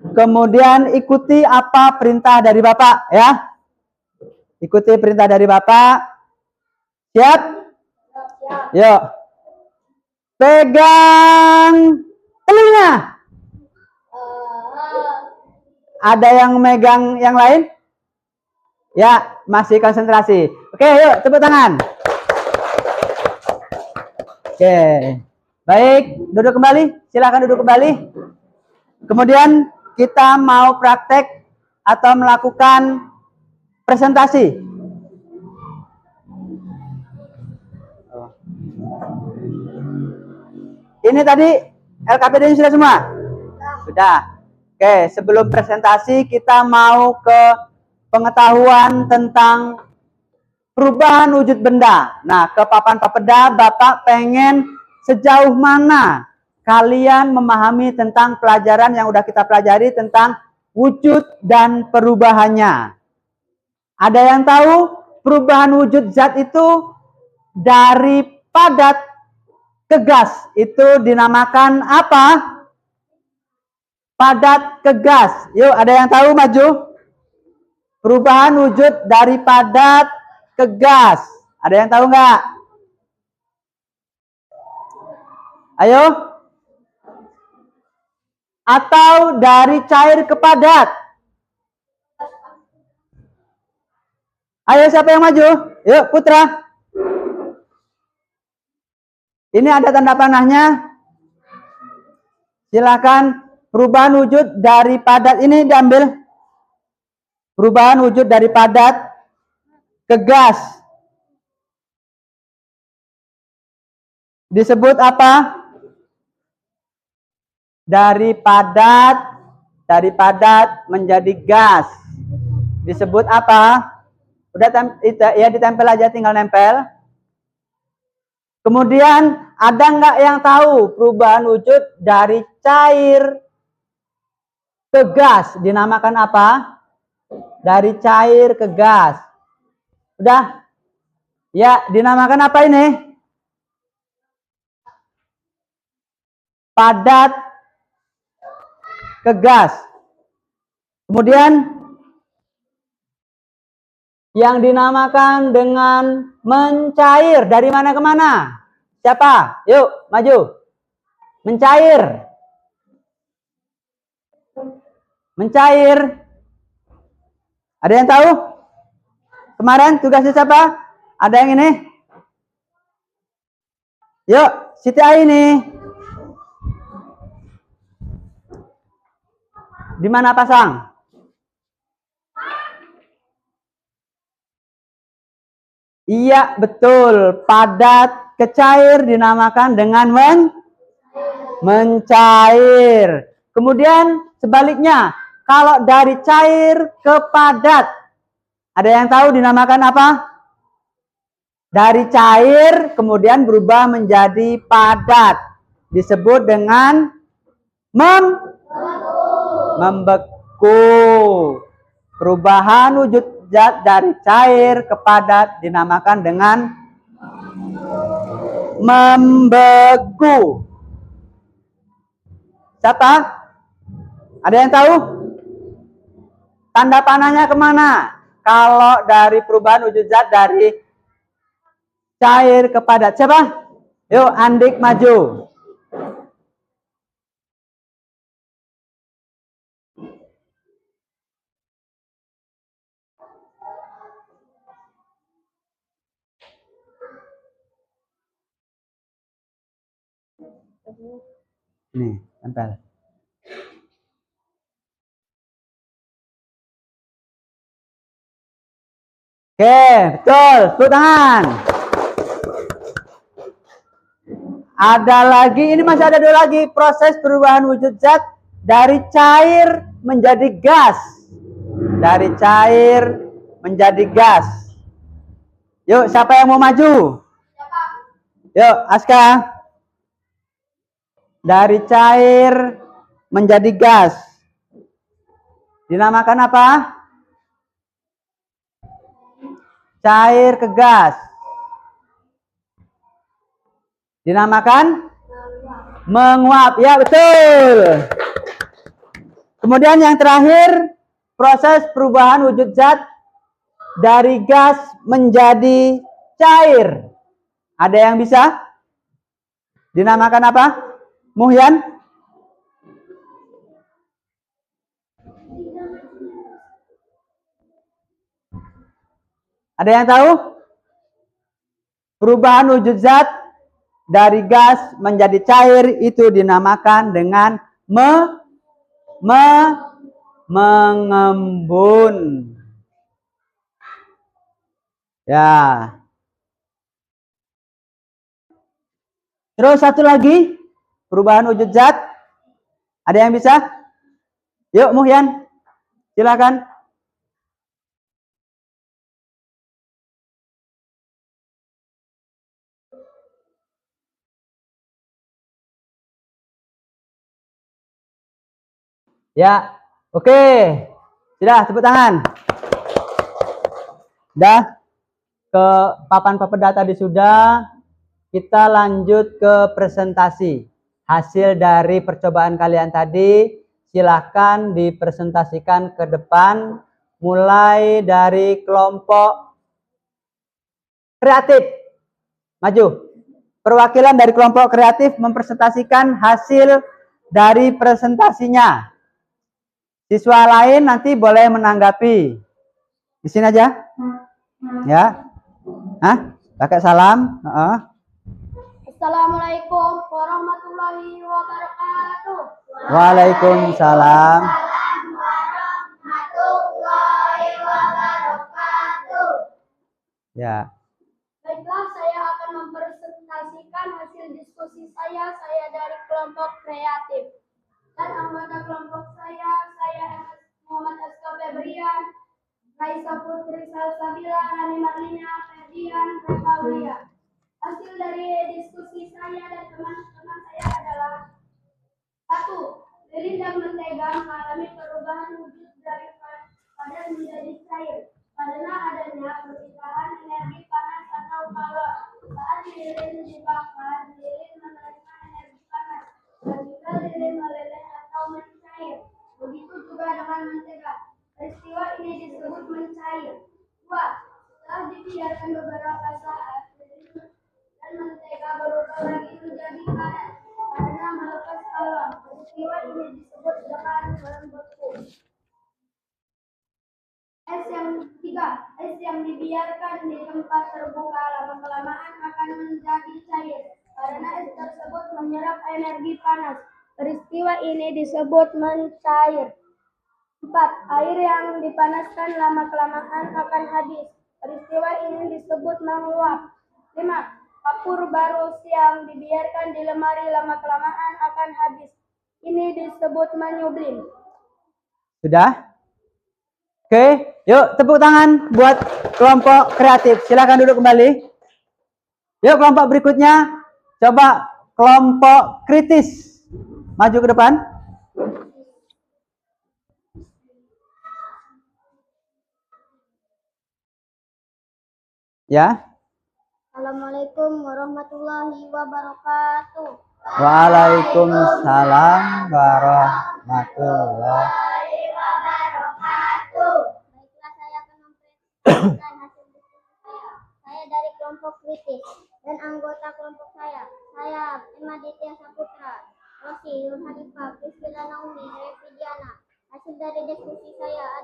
Kemudian ikuti apa perintah dari Bapak. Ya. Ikuti perintah dari Bapak. Siap? Yuk. Pegang telinga. Ada yang megang yang lain? Ya, masih konsentrasi. Oke, yuk tepuk tangan. Oke. Baik, duduk kembali. Silakan duduk kembali. Kemudian kita mau praktek atau melakukan presentasi. Ini tadi LKPD sudah semua? Sudah. Oke, sebelum presentasi kita mau ke pengetahuan tentang perubahan wujud benda. Nah, ke papan papeda Bapak pengen sejauh mana kalian memahami tentang pelajaran yang udah kita pelajari tentang wujud dan perubahannya. Ada yang tahu perubahan wujud zat itu dari padat ke gas itu dinamakan apa? Padat ke gas. Yuk, ada yang tahu maju? Perubahan wujud dari padat ke gas. Ada yang tahu nggak? Ayo. Atau dari cair ke padat? Ayo, siapa yang maju? Yuk, Putra. Ini ada tanda panahnya. Silakan. Perubahan wujud dari padat ini diambil. Perubahan wujud dari padat ke gas disebut apa? Dari padat menjadi gas disebut apa? Udah ya, ditempel aja, tinggal nempel. Kemudian ada nggak yang tahu perubahan wujud dari cair ke gas dinamakan apa? Dari cair ke gas. Udah? Ya, dinamakan apa ini? Padat ke gas. Kemudian yang dinamakan dengan mencair dari mana ke mana? Siapa? Yuk, maju. Mencair. Mencair. Ada yang tahu? Kemarin tugasnya siapa? Ada yang ini? Yuk, Siti Aini. Di mana pasang? Iya, betul. Padat ke cair dinamakan dengan mencair. Kemudian sebaliknya, kalau dari cair ke padat, ada yang tahu dinamakan apa? Dari cair kemudian berubah menjadi padat, disebut dengan membeku. Perubahan wujud zat dari cair ke padat dinamakan dengan membeku. Siapa? Ada yang tahu? Tanda panahnya kemana? Kalau dari perubahan wujud zat dari cair ke padat. Siapa? Yuk, Andik maju. Nih, tempel. Oke, betul. Tepuk tangan. Ada lagi, ini masih ada dua lagi. Proses perubahan wujud zat dari cair menjadi gas. Dari cair menjadi gas. Yuk, siapa yang mau maju? Yuk, Aska. Dari cair menjadi gas. Dinamakan apa? Cair ke gas. Dinamakan menguap. Ya, betul. Kemudian yang terakhir, proses perubahan wujud zat dari gas menjadi cair. Ada yang bisa? Dinamakan apa? Muhyan? Ada yang tahu? Perubahan wujud zat dari gas menjadi cair itu dinamakan dengan mengembun. Ya. Terus satu lagi, perubahan wujud zat. Ada yang bisa? Yuk, Muhyan. Silakan. Ya. Oke. Sudah, tepuk tangan. Sudah. Ke papan-papan data sudah. Kita lanjut ke presentasi. Hasil dari percobaan kalian tadi silahkan dipresentasikan ke depan, mulai dari kelompok kreatif. Maju. Perwakilan dari kelompok kreatif mempresentasikan hasil dari presentasinya. Siswa lain nanti boleh menanggapi. Di sini aja. Ya. Hah? Pakai salam. Assalamualaikum warahmatullahi wabarakatuh. Waalaikumsalam. Warahmatullahi wabarakatuh. Ya. Baiklah, saya akan mempresentasikan hasil diskusi saya dari kelompok kreatif. Dan anggota kelompok saya Muhammad Aska Febrian, Raisa Putri Salsabila, Hani Marlina, Ferdian, Retaulia. Hasil dari diskusi saya dan teman-teman saya adalah: 1. Lilin dan mentega mengalami perubahan wujud dari padat menjadi cair karena adanya perpindahan energi panas atau kalor. Saat lilin dibakar, lilin menerima energi panas dan jika lilin meleleh atau mencair. Begitu juga dengan mentega. Peristiwa ini disebut mencair. 2. Setelah dibiarkan beberapa saat, lilin dan mentega berubah lagi menjadi panas karena melepas kalor. Peristiwa ini disebut dengan membeku. Es yang dibiarkan di tempat terbuka lama-kelamaan akan menjadi cair karena es tersebut menyerap energi panas. Peristiwa ini disebut mencair. 4. Air yang dipanaskan lama-kelamaan akan habis. Peristiwa ini disebut menguap. 5. Kapur barus yang dibiarkan di lemari lama-kelamaan akan habis. Ini disebut menyublim. Sudah? Oke, yuk tepuk tangan buat kelompok kreatif. Silakan duduk kembali. Yuk kelompok berikutnya. Coba kelompok kritis. Maju ke depan. Ya. Assalamualaikum warahmatullahi wabarakatuh. Waalaikumsalam warahmatullahi wabarakatuh. Baiklah, saya akan mempresentasikan hasil diskusi saya. Saya dari kelompok kritis dan anggota kelompok saya Emma Ditya Saputra, Rosi, Nur Hanifah, Priscilla Naomi, Revi Diana. Hasil dari diskusi saya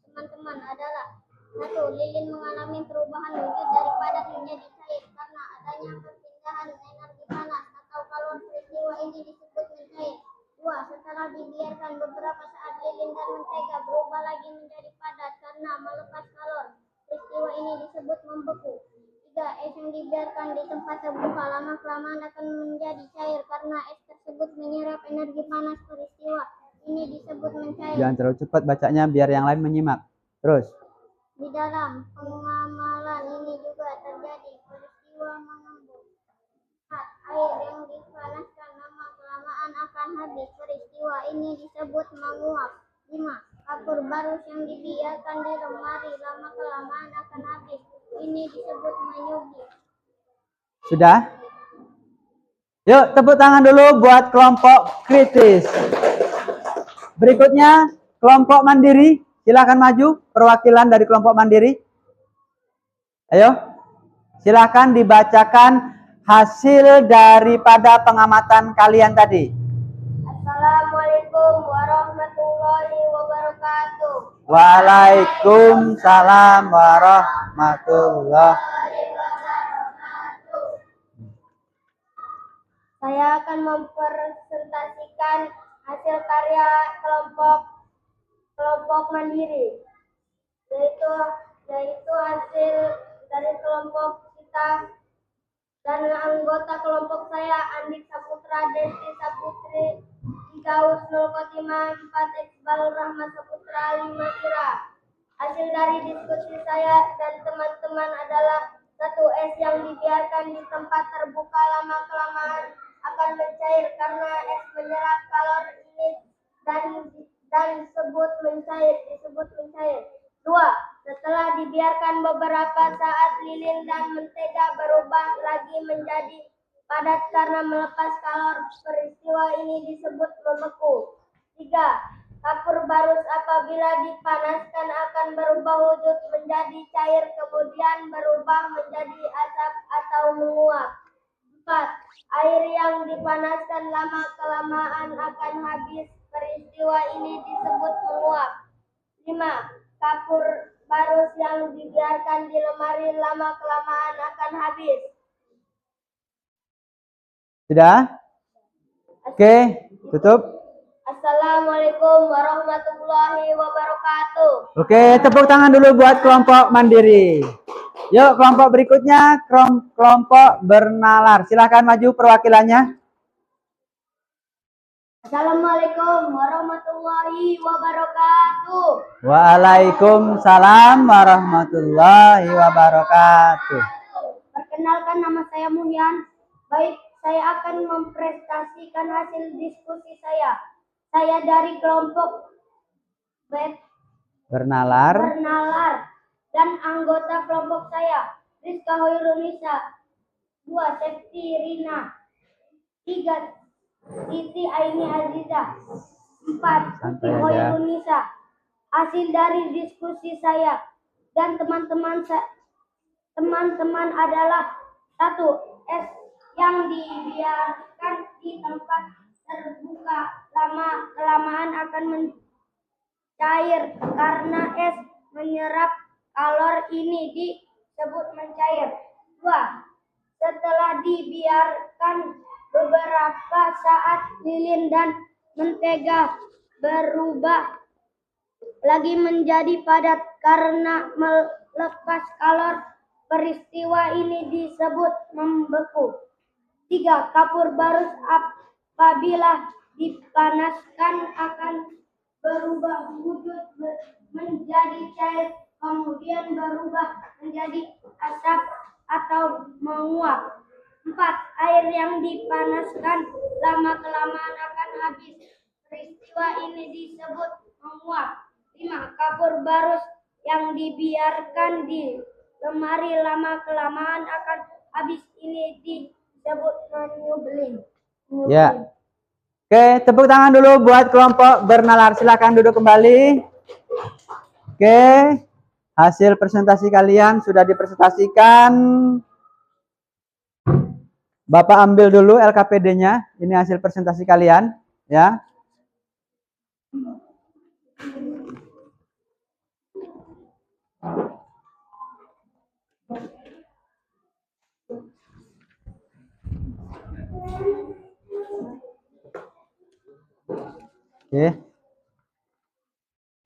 teman-teman adalah: 1. Lilin mengalami perubahan wujud dari padat menjadi cair karena adanya perpindahan energi panas atau kalor. Peristiwa ini disebut mencair. 2. Setelah dibiarkan beberapa saat, lilin dan mentega berubah lagi menjadi padat karena melepas kalor. Peristiwa ini disebut membeku. 3. Es yang dibiarkan di tempat terbuka lama-kelamaan akan menjadi cair karena es tersebut menyerap energi panas. Peristiwa ini disebut mencair. Jangan terlalu cepat bacanya biar yang lain menyimak. Terus. Di dalam pengamalan ini juga terjadi peristiwa mengembun. 4. Air yang dipanaskan lama-kelamaan akan habis. Peristiwa ini disebut menguap. 5. Kapur barus yang dibiarkan di lemari lama-kelamaan akan habis. Ini disebut menyugi. Sudah? Yuk, tepuk tangan dulu buat kelompok kritis. Berikutnya, kelompok mandiri. Silakan maju, perwakilan dari kelompok mandiri. Ayo, silakan dibacakan hasil daripada pengamatan kalian tadi. Assalamualaikum warahmatullahi wabarakatuh. Waalaikumsalam warahmatullahi. Saya akan mempresentasikan hasil karya kelompok mandiri, yaitu hasil dari kelompok kita dan anggota kelompok saya Andik Saputra, Desti Saputri, Gaus Nul Khotimah 4, Iqbal Rahmat Saputra 5 Ira. Hasil dari diskusi saya dan teman-teman adalah 1 es yang dibiarkan di tempat terbuka lama-kelamaan akan mencair karena es menyerap kalor ini dan disebut mencair. 2. Setelah dibiarkan beberapa saat, lilin dan mentega berubah lagi menjadi padat karena melepas kalor. Peristiwa ini disebut membeku. 3. Kapur barus apabila dipanaskan akan berubah wujud menjadi cair, kemudian berubah menjadi asap atau menguap. 4. Air yang dipanaskan lama-kelamaan akan habis. Peristiwa ini disebut menguap. 5. Kapur barus yang dibiarkan di lemari lama-kelamaan akan habis. Sudah? Oke, tutup. Assalamualaikum warahmatullahi wabarakatuh. Oke, tepuk tangan dulu buat kelompok mandiri. Yuk, kelompok berikutnya, kelompok bernalar. Silahkan maju perwakilannya. Assalamualaikum warahmatullahi wabarakatuh. Waalaikumsalam warahmatullahi wabarakatuh. Perkenalkan, nama saya Muhyan. Baik, saya akan mempresentasikan hasil diskusi saya. Saya dari kelompok Bernalar. Dan anggota kelompok saya Rizka Hoirunisa, 2 Septi Rina, 3 Siti Aini Aziza, 4 Siti Hoirunisa. Hasil dari diskusi saya dan teman-teman adalah 1 es yang dibiarkan di tempat terbuka lama-kelamaan akan mencair karena es menyerap kalor ini disebut mencair. 2. Setelah dibiarkan beberapa saat, lilin dan mentega berubah lagi menjadi padat karena melepas kalor. Peristiwa ini disebut membeku. 3. Kapur barus apabila dipanaskan akan berubah wujud menjadi cair, kemudian berubah menjadi asap atau menguap. 4. Air yang dipanaskan lama-kelamaan akan habis. Peristiwa ini disebut menguap. 5. Kapur barus yang dibiarkan di lemari lama-kelamaan akan habis. Ini disebut menyublim. Ya. Oke, tepuk tangan dulu buat kelompok bernalar. Silakan duduk kembali. Oke, hasil presentasi kalian sudah dipresentasikan. Bapak ambil dulu LKPD-nya. Ini hasil presentasi kalian, ya.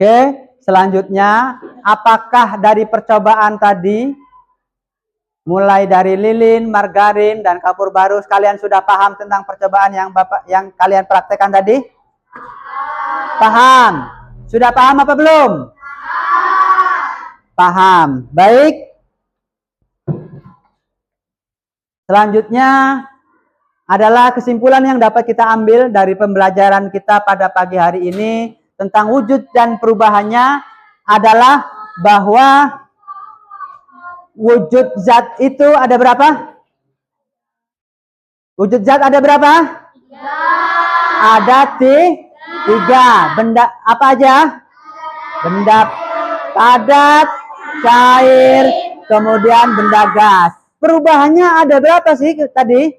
Oke, selanjutnya, apakah dari percobaan tadi, mulai dari lilin, margarin, dan kapur barus, kalian sudah paham tentang percobaan yang kalian praktekkan tadi? Paham. Sudah paham apa belum? Paham. Baik. Selanjutnya adalah kesimpulan yang dapat kita ambil dari pembelajaran kita pada pagi hari ini tentang wujud dan perubahannya adalah bahwa wujud zat itu ada berapa? Wujud zat ada berapa? Ada tiga. Benda apa aja? Benda padat, cair, kemudian benda gas. Perubahannya ada berapa sih tadi?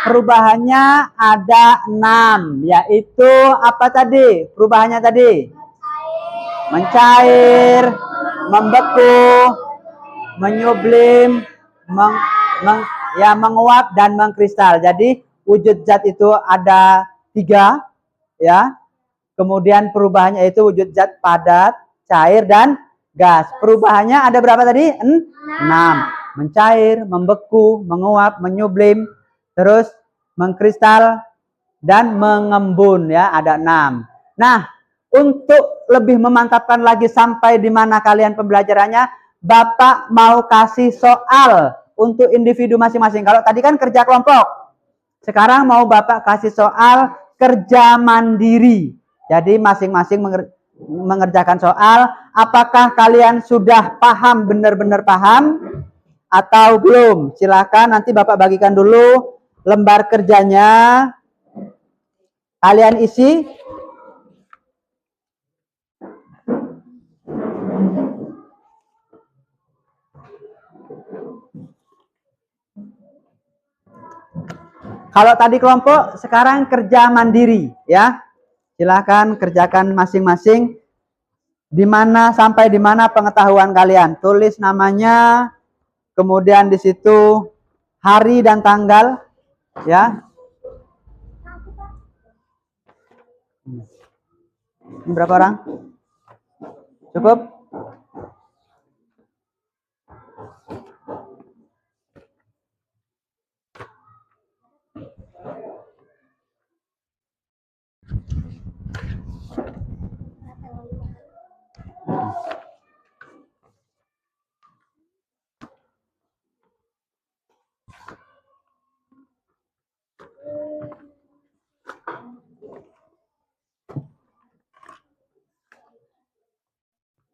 Perubahannya ada 6, yaitu apa tadi? Perubahannya tadi? Mencair, membeku, menyublim, menguap dan mengkristal. Jadi wujud zat itu ada 3, ya. Kemudian perubahannya itu wujud zat padat, cair dan gas. Perubahannya ada berapa tadi? 6. Mencair, membeku, menguap, menyublim, terus mengkristal dan mengembun, ya, ada 6. Nah, untuk lebih memantapkan lagi sampai di mana kalian pembelajarannya, Bapak mau kasih soal untuk individu masing-masing. Kalau tadi kan kerja kelompok, sekarang mau Bapak kasih soal kerja mandiri. Jadi masing-masing mengerjakan soal. Apakah kalian sudah paham, benar-benar paham atau belum? Silakan nanti Bapak bagikan dulu lembar kerjanya. Kalian isi. Kalau tadi kelompok, sekarang kerja mandiri, ya. Silakan kerjakan masing-masing. Di mana sampai di mana pengetahuan kalian? Tulis namanya, kemudian di situ hari dan tanggal, ya. Ini berapa orang? Cukup?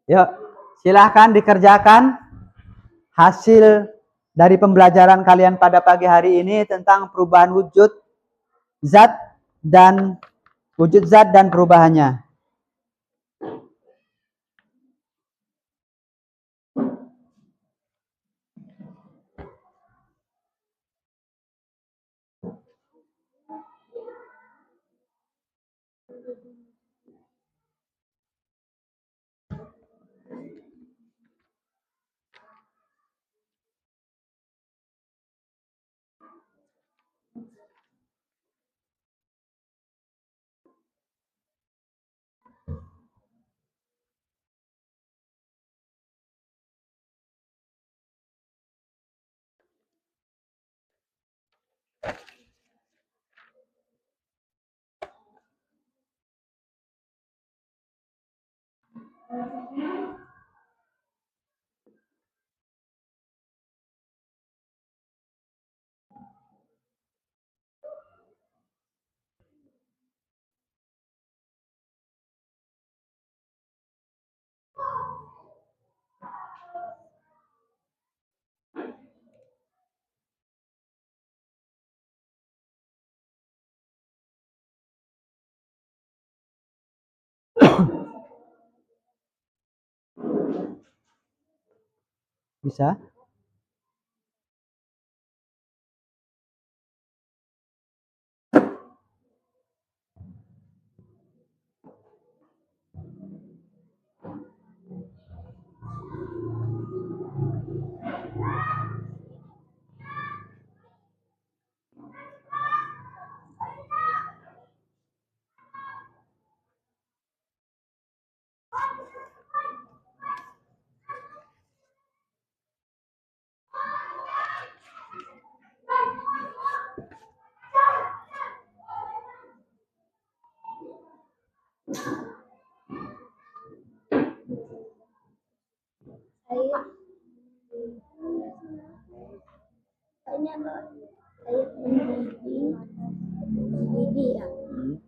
Yuk, silahkan dikerjakan hasil dari pembelajaran kalian pada pagi hari ini tentang perubahan wujud zat dan perubahannya. Bisa?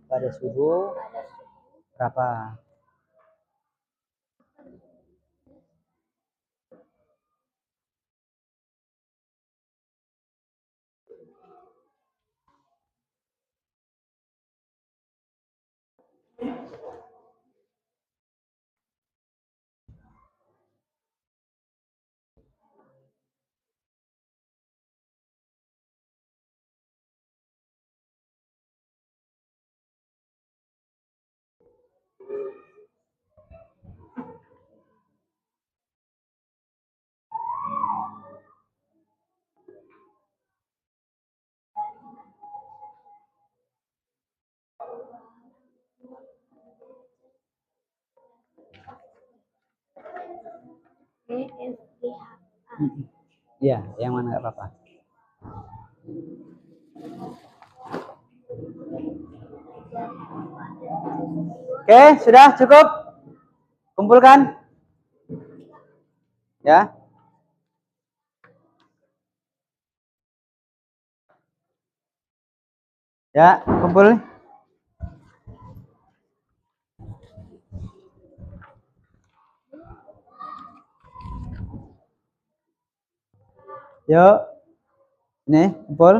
Pada suhu Berapa? Iya, yang mana nggak apa-apa. Oke, sudah cukup? Kumpulkan. Ya. Ya, kumpul. Yuk. Ini, kumpul.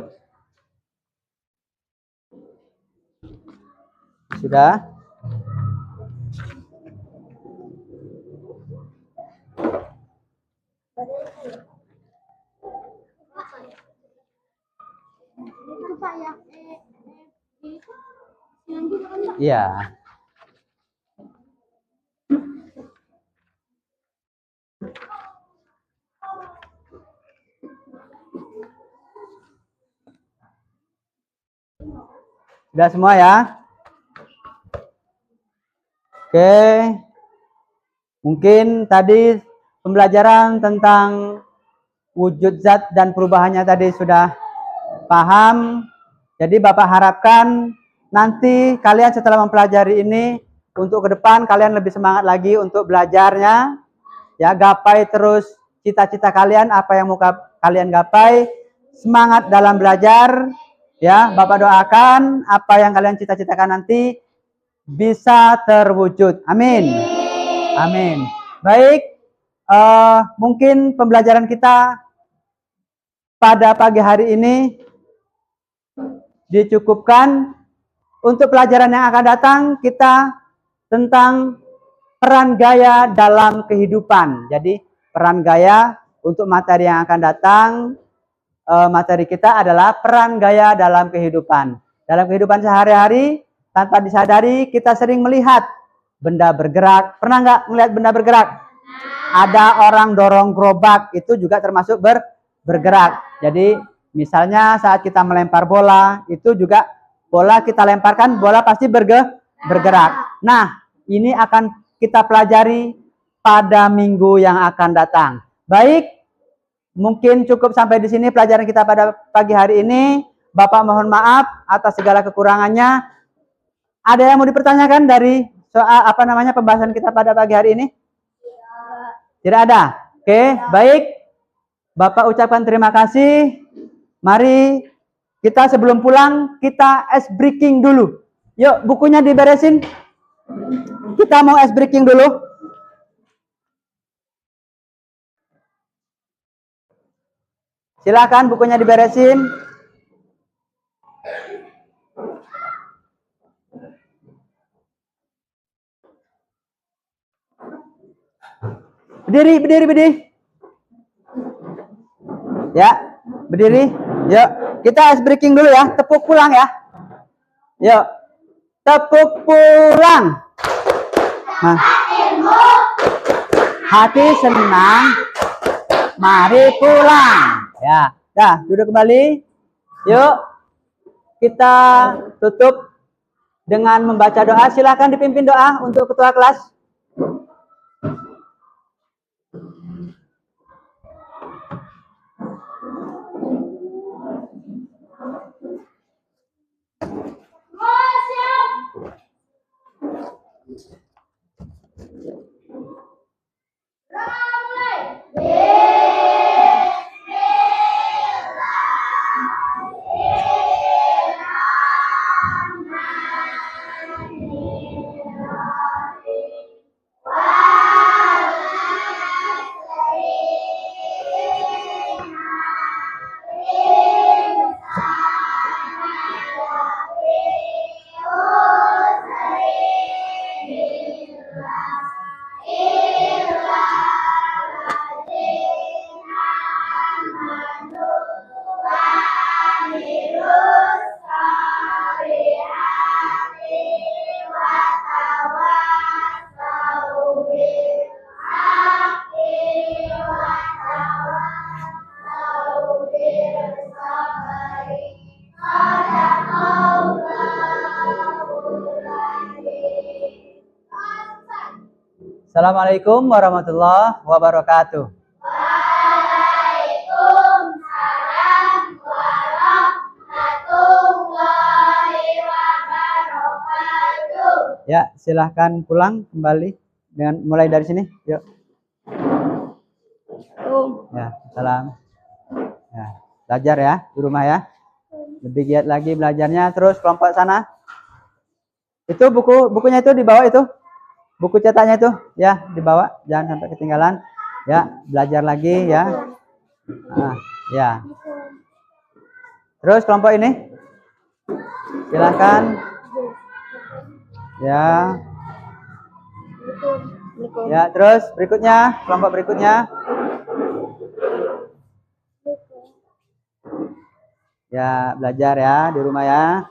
Sudah. Iya. Sudah semua ya? Oke. Mungkin tadi pembelajaran tentang wujud zat dan perubahannya tadi sudah paham. Jadi Bapak harapkan nanti kalian setelah mempelajari ini, untuk ke depan kalian lebih semangat lagi untuk belajarnya. Ya, gapai terus cita-cita kalian, apa yang mau kalian gapai. Semangat dalam belajar. Ya, Bapak doakan apa yang kalian cita-citakan nanti bisa terwujud. Amin. Amin. Baik, mungkin pembelajaran kita pada pagi hari ini dicukupkan. Untuk pelajaran yang akan datang, kita tentang peran gaya dalam kehidupan. Jadi, peran gaya untuk materi yang akan datang, materi kita adalah peran gaya dalam kehidupan. Dalam kehidupan sehari-hari, tanpa disadari, kita sering melihat benda bergerak. Pernah nggak melihat benda bergerak? Ada orang dorong gerobak, itu juga termasuk bergerak. Jadi, misalnya saat kita melempar bola, itu juga bola kita lemparkan, bola pasti bergerak. Nah, ini akan kita pelajari pada minggu yang akan datang. Baik, mungkin cukup sampai di sini pelajaran kita pada pagi hari ini. Bapak mohon maaf atas segala kekurangannya. Ada yang mau dipertanyakan dari soal pembahasan kita pada pagi hari ini? Tidak ada. Oke, baik. Bapak ucapkan terima kasih. Mari kita sebelum pulang kita ice breaking dulu. Yuk, bukunya diberesin. Kita mau ice breaking dulu. Silakan bukunya diberesin. Berdiri. Ya, berdiri. Yuk, kita ice breaking dulu ya. Tepuk pulang ya. Yuk, tepuk pulang. Nah. Hati senang. Mari pulang. Ya, dah, duduk kembali. Yuk, kita tutup dengan membaca doa. Silakan dipimpin doa untuk ketua kelas. Assalamualaikum warahmatullahi wabarakatuh. Waalaikumsalam warahmatullahi wabarakatuh. Ya, silahkan pulang kembali dengan mulai dari sini. Yuk. Ya, salam. Ya, belajar ya di rumah ya. Lebih giat lagi belajarnya. Terus kelompok sana. Itu bukunya itu dibawa itu. Buku cetaknya itu ya dibawa, jangan sampai ketinggalan. Ya, belajar lagi ya. Nah, ya. Terus kelompok ini. Silahkan. Ya. Ya, terus berikutnya, kelompok berikutnya. Ya, belajar ya di rumah ya.